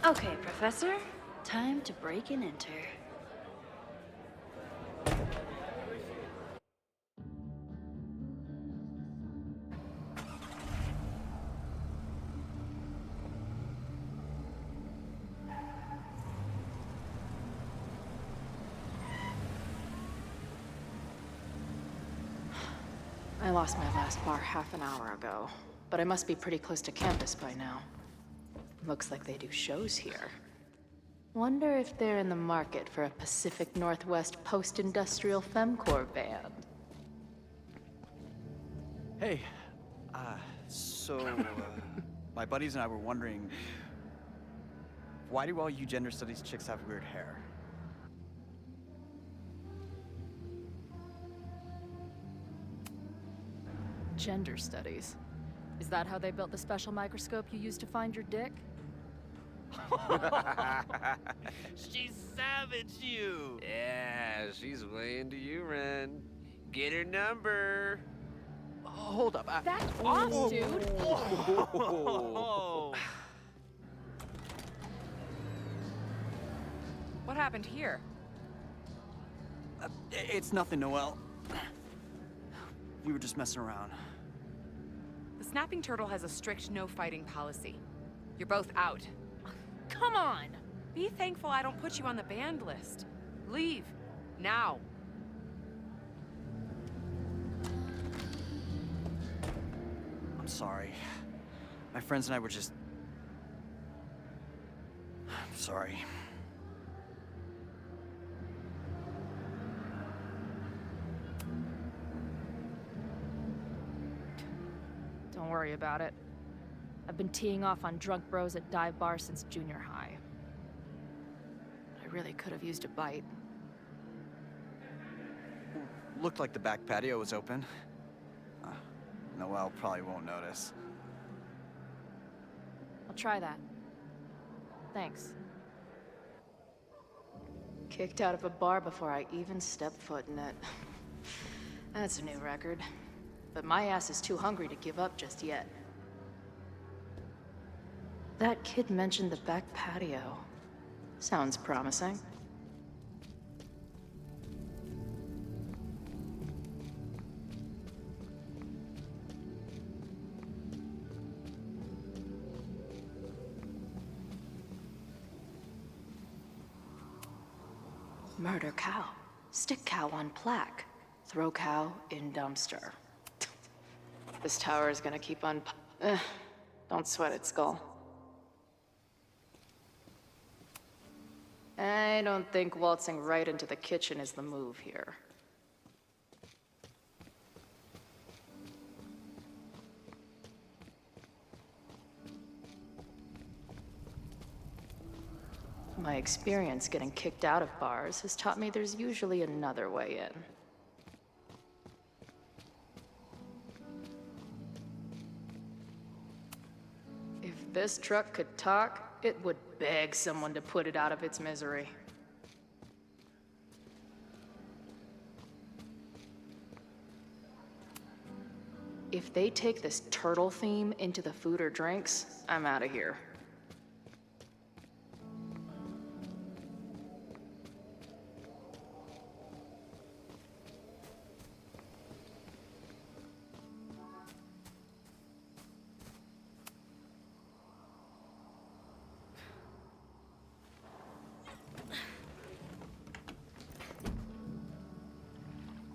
Okay, Professor. Time to break and enter. I lost my last bar half an hour ago, but I must be pretty close to campus by now. Looks like they do shows here. Wonder if they're in the market for a Pacific Northwest post-industrial femcore band. Hey, my buddies and I were wondering, why do all you gender studies chicks have weird hair? Gender studies. Is that how they built the special microscope you used to find your dick? She savaged you! Yeah, she's way into you, Ren. Get her number. Hold up. Back off, dude. What happened here? It's nothing, Noelle. We were just messing around. The Snapping Turtle has a strict no-fighting policy. You're both out. Come on! Be thankful I don't put you on the banned list. Leave. Now. I'm sorry. My friends and I were just... I'm sorry. Don't worry about it. I've been teeing off on drunk bros at dive bars since junior high. I really could have used a bite. Looked like the back patio was open. Noelle probably won't notice. I'll try that. Thanks. Kicked out of a bar before I even stepped foot in it. That's a new record. But my ass is too hungry to give up just yet. That kid mentioned the back patio. Sounds promising. Murder cow. Stick cow on plaque. Throw cow in dumpster. This tower is gonna keep on... don't sweat it, Skull. I don't think waltzing right into the kitchen is the move here. My experience getting kicked out of bars has taught me there's usually another way in. If this truck could talk, it would beg someone to put it out of its misery. If they take this turtle theme into the food or drinks, I'm out of here.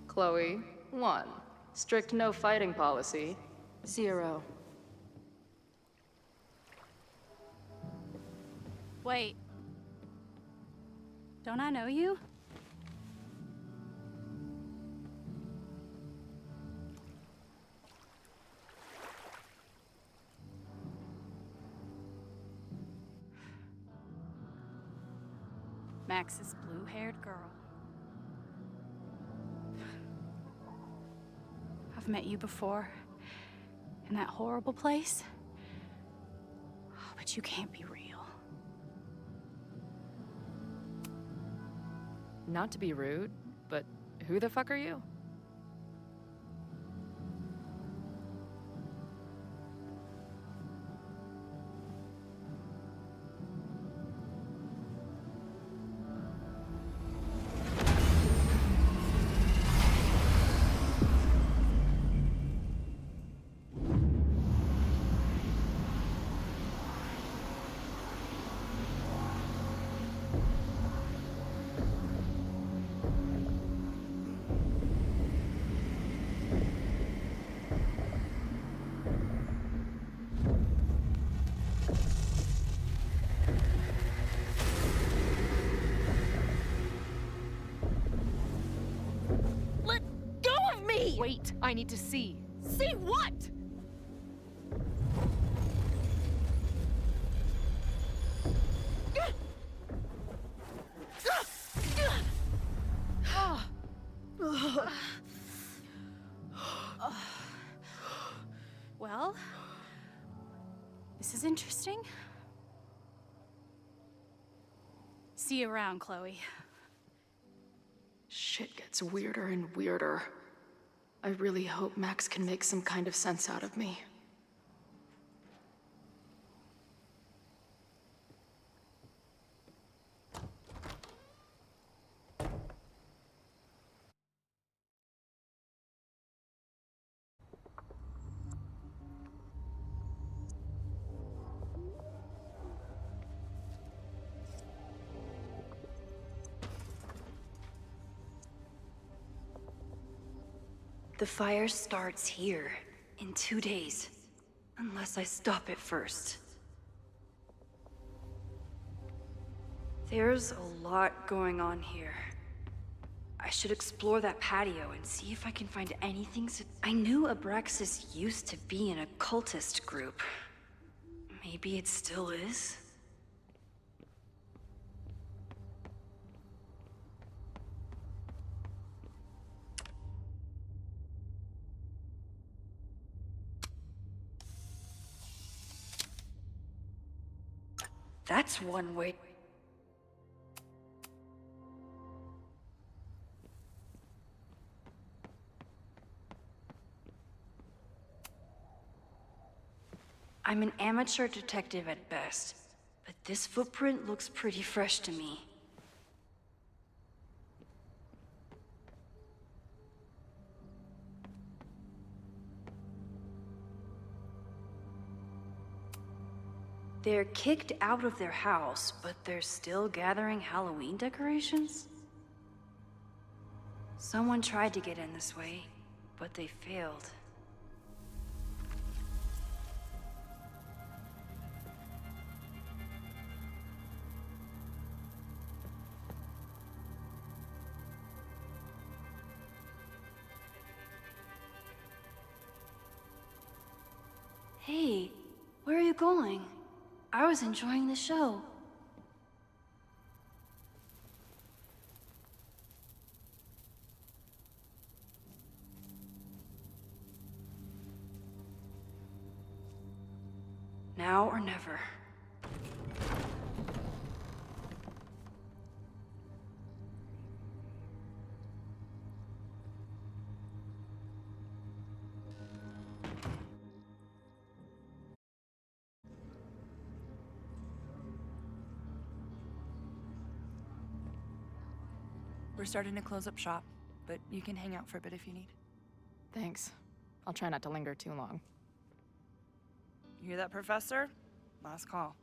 Chloe, 1. Strict no fighting policy. 0. Wait. Don't I know you? Max's blue-haired girl. I've met you before, in that horrible place. Oh, but you can't be real. Not to be rude, but who the fuck are you? Wait, I need to see. See what? Well, this is interesting. See you around, Chloe. Shit gets weirder and weirder. I really hope Max can make some kind of sense out of me. The fire starts here in 2 days, unless I stop it first. There's a lot going on here. I should explore that patio and see if I can find anything. I knew Abraxas used to be an occultist group. Maybe it still is? That's one way. I'm an amateur detective at best, but this footprint looks pretty fresh to me. They're kicked out of their house, but they're still gathering Halloween decorations? Someone tried to get in this way, but they failed. Hey, where are you going? I was enjoying the show. Now or never. We're starting to close up shop, but you can hang out for a bit if you need. Thanks. I'll try not to linger too long. You hear that, Professor? Last call.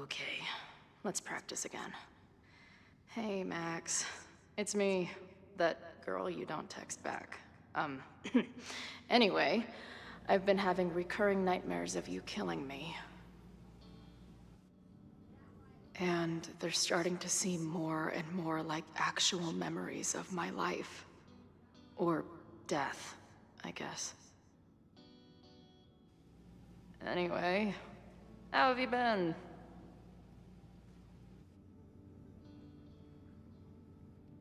Okay, let's practice again. Hey, Max. It's me, that girl you don't text back. Anyway, I've been having recurring nightmares of you killing me. And they're starting to seem more and more like actual memories of my life. Or death, I guess. Anyway, how have you been?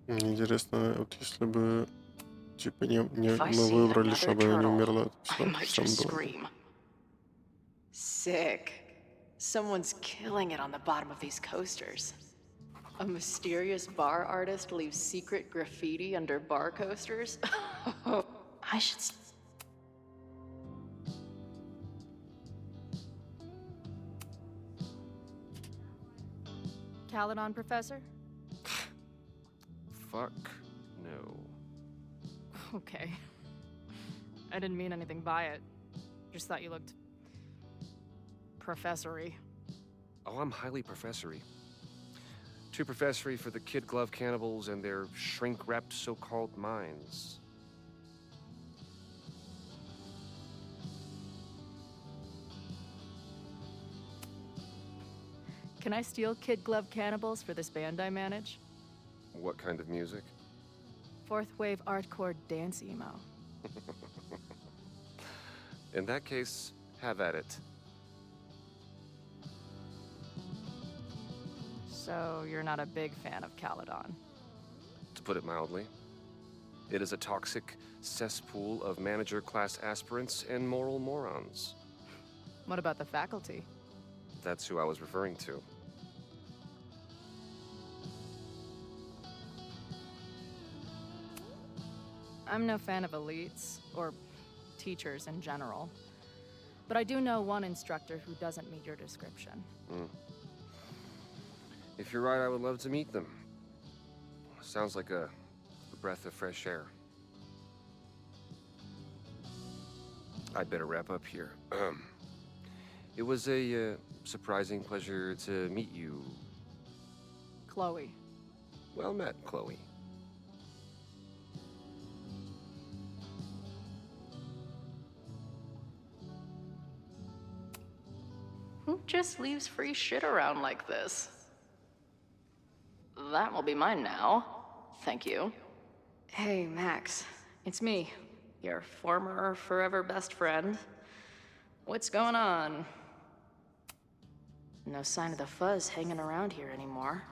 Интересно, вот если бы, типа, If I мы see выбрали, another чтобы она не turtle, умерла, то I всё, might всем just было. scream. Sick. Someone's killing it on the bottom of these coasters. A mysterious bar artist leaves secret graffiti under bar coasters? I should... Caledon, Professor? Fuck no. Okay. I didn't mean anything by it. Just thought you looked... professory. Oh, I'm highly professory. Too professory for the kid glove cannibals and their shrink-wrapped so-called minds. Can I steal kid glove cannibals for this band I manage? What kind of music? Fourth wave artcore dance emo. In that case, have at it. So you're not a big fan of Caledon? To put it mildly. It is a toxic cesspool of manager-class aspirants and moral morons. What about the faculty? That's who I was referring to. I'm no fan of elites, or teachers in general. But I do know one instructor who doesn't meet your description. If you're right, I would love to meet them. Sounds like a breath of fresh air. I'd better wrap up here. It was a surprising pleasure to meet you. Chloe. Well met, Chloe. Who just leaves free shit around like this? That will be mine now. Thank you. Hey, Max. It's me, your former forever best friend. What's going on? No sign of the fuzz hanging around here anymore.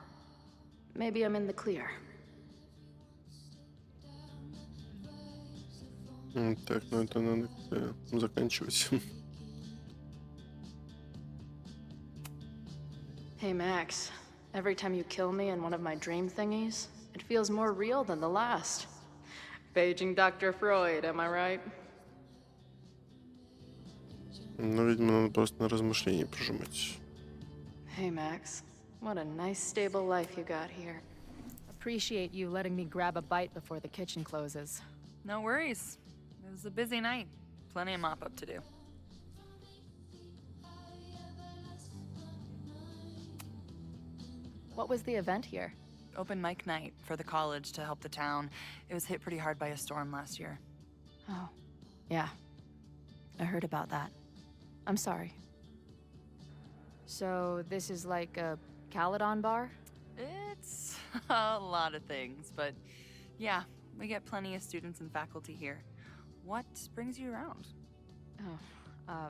Maybe I'm in the clear. Так, ну это надо заканчивать. Hey, Max. Every time you kill me in one of my dream thingies, it feels more real than the last. Paging Dr. Freud, am I right? Ну, видимо, надо просто на размышление прожимать. Hey, Max. What a nice, stable life you got here. Appreciate you letting me grab a bite before the kitchen closes. No worries. It was a busy night. Plenty of mop-up to do. What was the event here? Open mic night for the college to help the town. It was hit pretty hard by a storm last year. Oh, yeah. I heard about that. I'm sorry. So this is like a Caledon bar? It's a lot of things, but yeah, we get plenty of students and faculty here. What brings you around? Oh,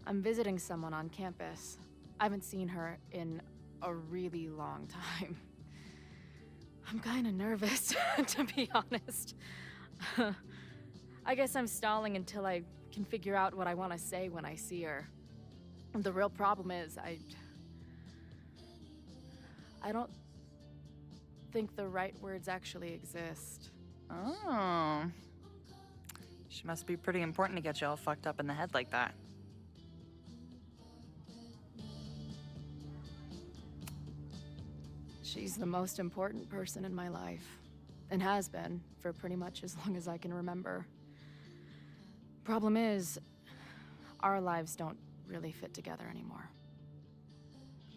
I'm visiting someone on campus. I haven't seen her in a really long time. I'm kind of nervous, to be honest. I guess I'm stalling until I can figure out what I want to say when I see her. The real problem is, I don't think the right words actually exist. Oh. She must be pretty important to get you all fucked up in the head like that. She's the most important person in my life, and has been for pretty much as long as I can remember. Problem is, our lives don't really fit together anymore.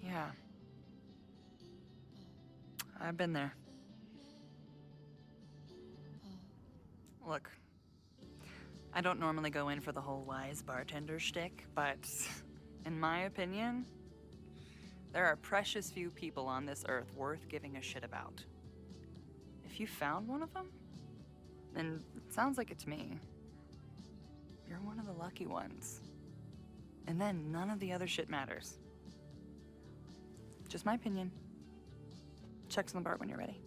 Yeah. I've been there. Look, I don't normally go in for the whole wise bartender shtick, but in my opinion, there are precious few people on this earth worth giving a shit about. If you found one of them, then it sounds like it's me. You're one of the lucky ones. And then none of the other shit matters. Just my opinion. Check's on the bar when you're ready.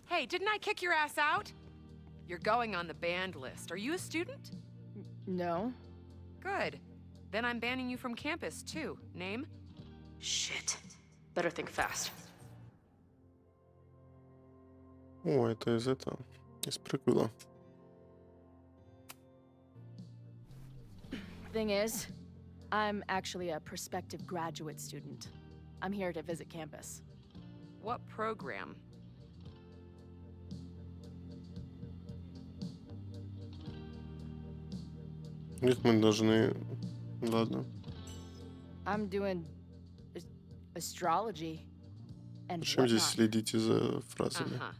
Hey, didn't I kick your ass out? You're going on the banned list. Are you a student? No. Good. Then I'm banning you from campus, too. Name? Shit. Better think fast. О, это из этого. Из приквела. Thing is, I'm actually a prospective graduate student. I'm here to visit campus. What program? Нет, мы должны... Ладно. I'm doing astrology and Зачем здесь whatnot. следите за фразами? Uh-huh.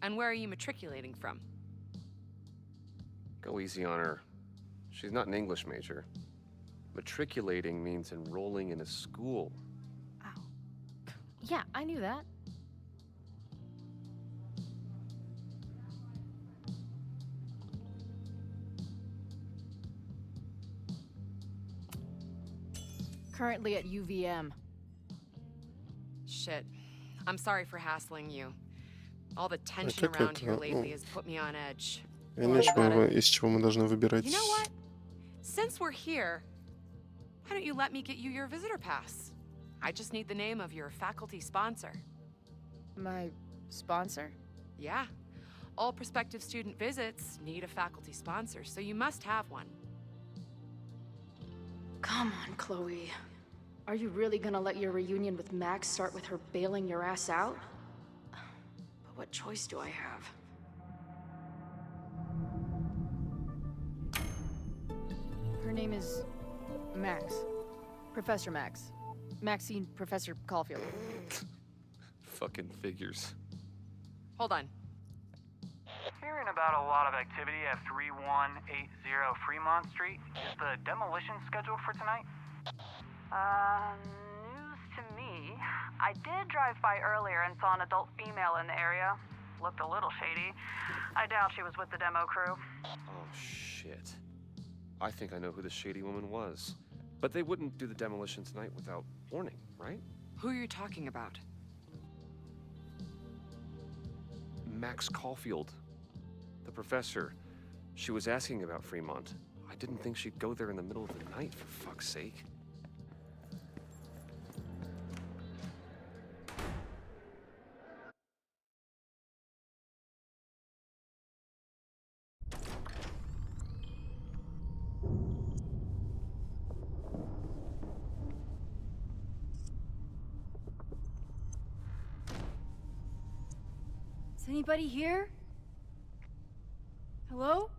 And where are you matriculating from? Go easy on her. She's not an English major. Matriculating means enrolling in a school. Yeah, I knew that. Currently at UVM. Shit. I'm sorry for hassling you. All the tension как around это? here Ну, lately has put me on edge. Я не знаю, из чего мы должны выбирать You know what? Since we're here, why don't you let me get you your visitor pass? I just need the name of your faculty sponsor. My sponsor? Yeah. All prospective student visits need a faculty sponsor, so you must have one. Come on, Chloe. Are you really gonna let your reunion with Max start with her bailing your ass out? But what choice do I have? Her name is Max. Professor Max. Maxine Professor Caulfield. Fucking figures. Hold on. Hearing about a lot of activity at 3180 Fremont Street. Is the demolition scheduled for tonight? News to me. I did drive by earlier and saw an adult female in the area. Looked a little shady. I doubt she was with the demo crew. Oh, shit. I think I know who the shady woman was. But they wouldn't do the demolition tonight without warning, right? Who are you talking about? Max Caulfield. The professor. She was asking about Fremont. I didn't think she'd go there in the middle of the night, for fuck's sake. Is anybody here? Hello?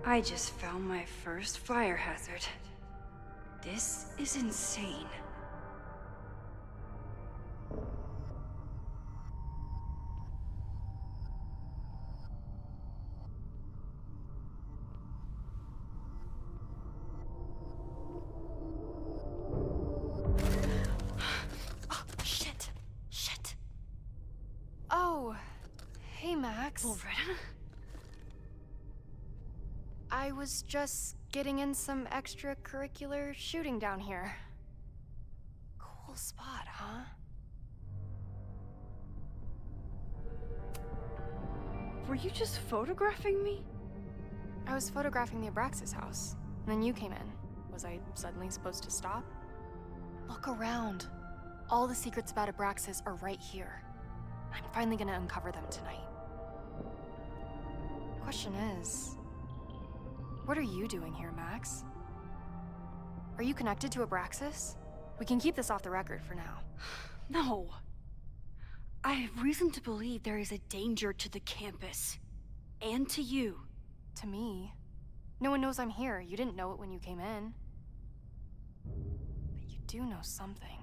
I just found my first fire hazard. This is insane. Shit. Shit. Oh, hey, Max. Loretta? I was just getting in some extracurricular shooting down here. Cool spot, huh? Were you just photographing me? I was photographing the Abraxas house, and then you came in. Was I suddenly supposed to stop? Look around. All the secrets about Abraxas are right here. I'm finally gonna uncover them tonight. Question is, what are you doing here, Max? Are you connected to Abraxas? We can keep this off the record for now. No. I have reason to believe there is a danger to the campus. And to you. To me? No one knows I'm here. You didn't know it when you came in. But you do know something.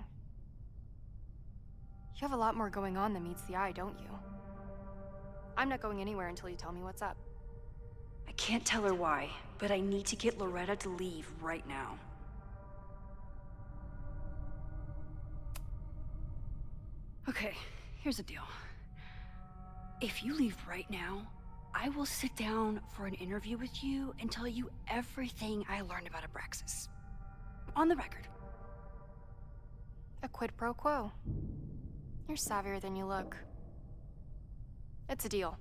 You have a lot more going on than meets the eye, don't you? I'm not going anywhere until you tell me what's up. I can't tell her why, but I need to get Loretta to leave right now. Okay, here's the deal. If you leave right now, I will sit down for an interview with you and tell you everything I learned about Abraxas. On the record. A quid pro quo. You're savvier than you look. It's a deal.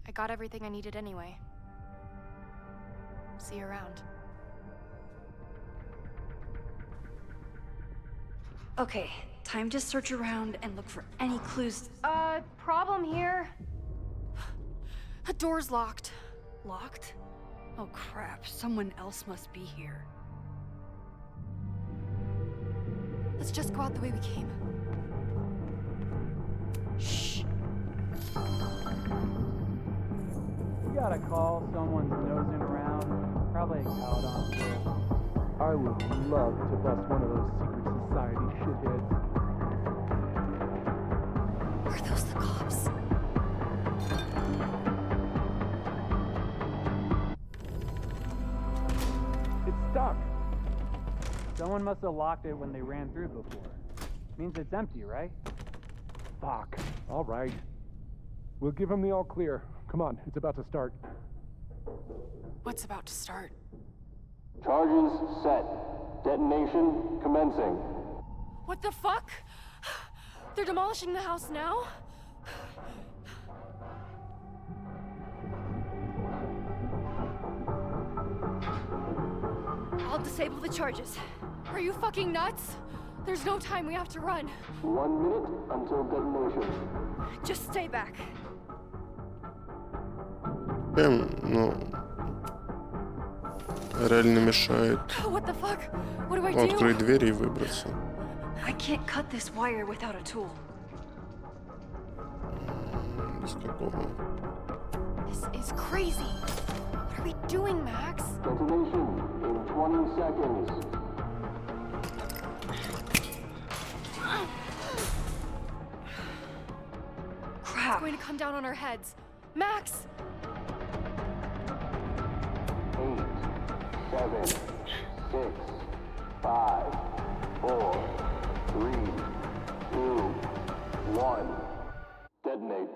I got everything I needed anyway. See you around. Okay, time to search around and look for any clues. Problem here. The door's locked. Locked? Oh crap, someone else must be here. Let's just go out the way we came. Shh. You gotta call someone's nosing around. Probably a Caledon. I would love to bust one of those secret society shitheads. Are those the cops? It's stuck. Someone must have locked it when they ran through before. Means it's empty, right? Fuck. All right. We'll give him the all clear. Come on, it's about to start. What's about to start? Charges set. Detonation commencing. What the fuck? They're demolishing the house now? I'll disable the charges. Are you fucking nuts? There's no time, we have to run. 1 minute until detonation. Just stay back. Ну, реально мешает What the fuck? What do I do? открыть дверь и выбраться. I can't cut this wire without a tool. Без какого? This is crazy. What are we doing, Max? Detonation in 20 seconds. It's going to come down on our heads. Max! 8, 7, 6, 5, 4, 3, 2, 1. Detonate.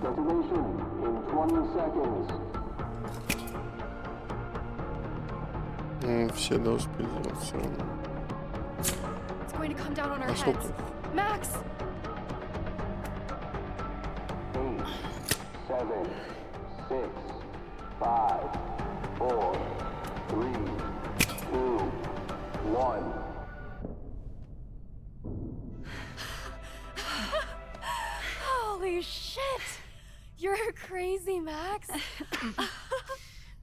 Detonation in 20 seconds. Все, да, успели сделать все равно. It's going to come down on our А сколько? heads. Max! 8, 7, 6, 5, 4, 3, 2, 1. Holy shit! You're crazy, Max.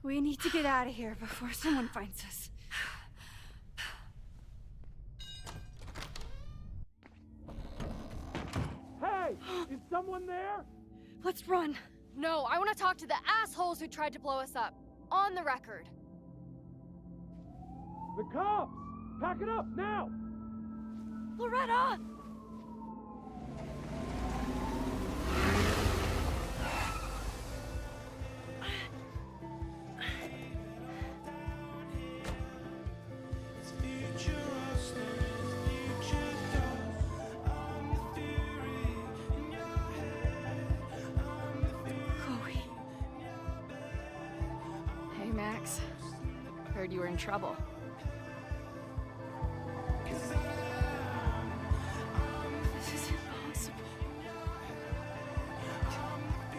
We need to get out of here before someone finds us. Hey! Is someone there? Let's run. No, I want to talk to the assholes who tried to blow us up. On the record. The cops! Pack it up, now! Loretta! Chloe. Hey, Max. Heard you were in trouble. This is impossible.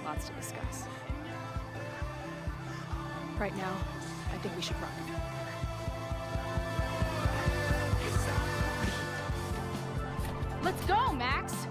Lots to discuss. Right now, I think we should run. Let's go, Max!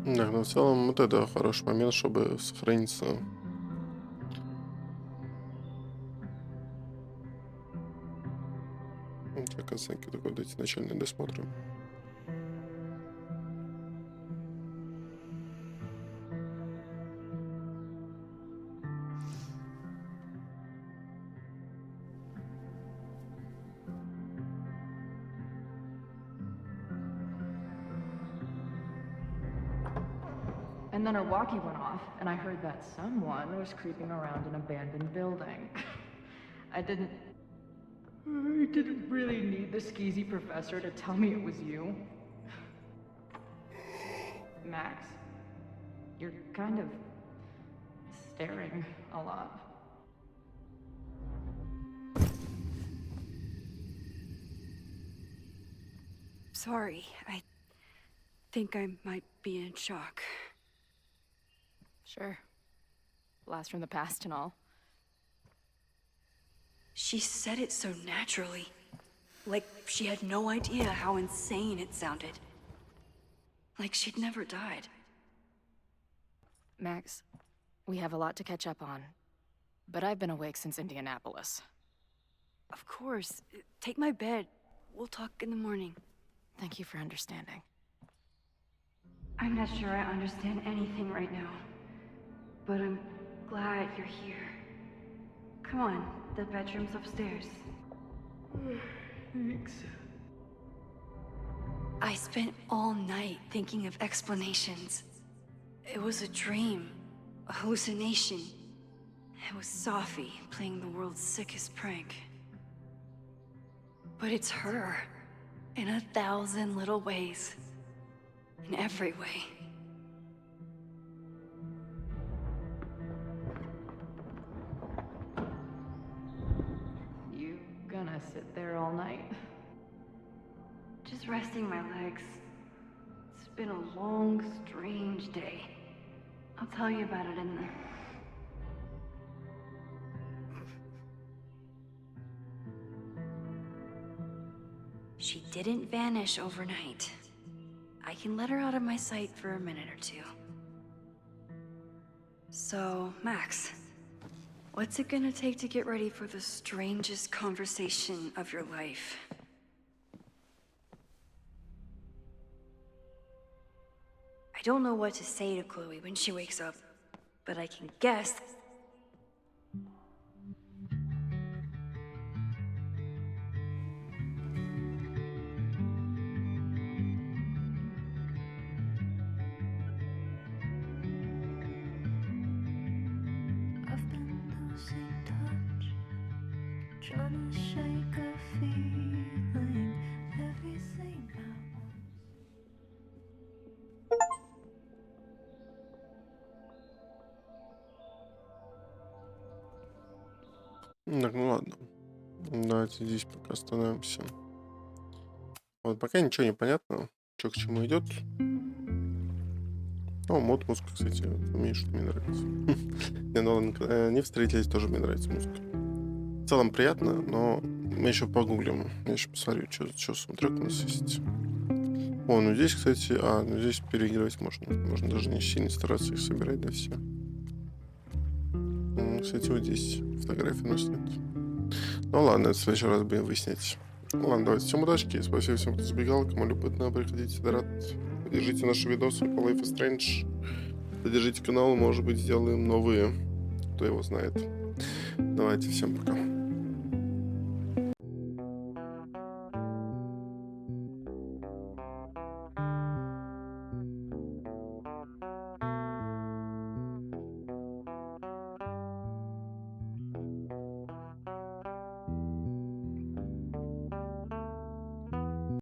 Да, но в целом вот это хороший момент, чтобы сохраниться. Как оценки такой вот эти начальные досмотры. And then her walkie went off, and I heard that someone was creeping around an abandoned building. I didn't really need the skeezy professor to tell me it was you. Max, you're kind of staring a lot. Sorry, I think I might be in shock. Sure. Blast from the past and all. She said it so naturally. Like she had no idea how insane it sounded. Like she'd never died. Max, We have a lot to catch up on. But I've been awake since Indianapolis. Of course. Take my bed. We'll talk in the morning. Thank you for understanding. I'm not sure I understand anything right now. But I'm glad you're here. Come on, the bedroom's upstairs. Thanks. I spent all night thinking of explanations. It was a dream, a hallucination. It was Sophie playing the world's sickest prank. But it's her, in 1,000 little ways. In every way. You gonna sit there all night? Just resting my legs. It's been a long, strange day. I'll tell you about it in the... She didn't vanish overnight. I can let her out of my sight for a minute or two. So, Max, what's it gonna take to get ready for the strangest conversation of your life? I don't know what to say to Chloe when she wakes up, but I can guess. Trying to shake a feeling, everything Так, ну ладно. Давайте здесь пока остановимся. Вот пока ничего не понятно, что к чему идет. О, мод музыка, кстати, умеешь, что мне нравится. Не, ну ладно, не встретились, тоже мне нравится музыка. В целом приятно, но мы еще погуглим. Я еще посмотрю, что саундтрек у нас есть. О, ну здесь, кстати, ну здесь переигрывать можно. Можно даже не сильно стараться их собирать, да, все. Кстати, вот здесь фотографии у нас нет. Ну ладно, это в следующий раз будем выяснять. Ладно, давайте, всем удачки. Спасибо всем, кто забегал. Кому любопытно, приходите, рад. Поддержите наши видосы по Life is Strange. Поддержите канал, может быть, сделаем новые. Кто его знает. Давайте, всем пока.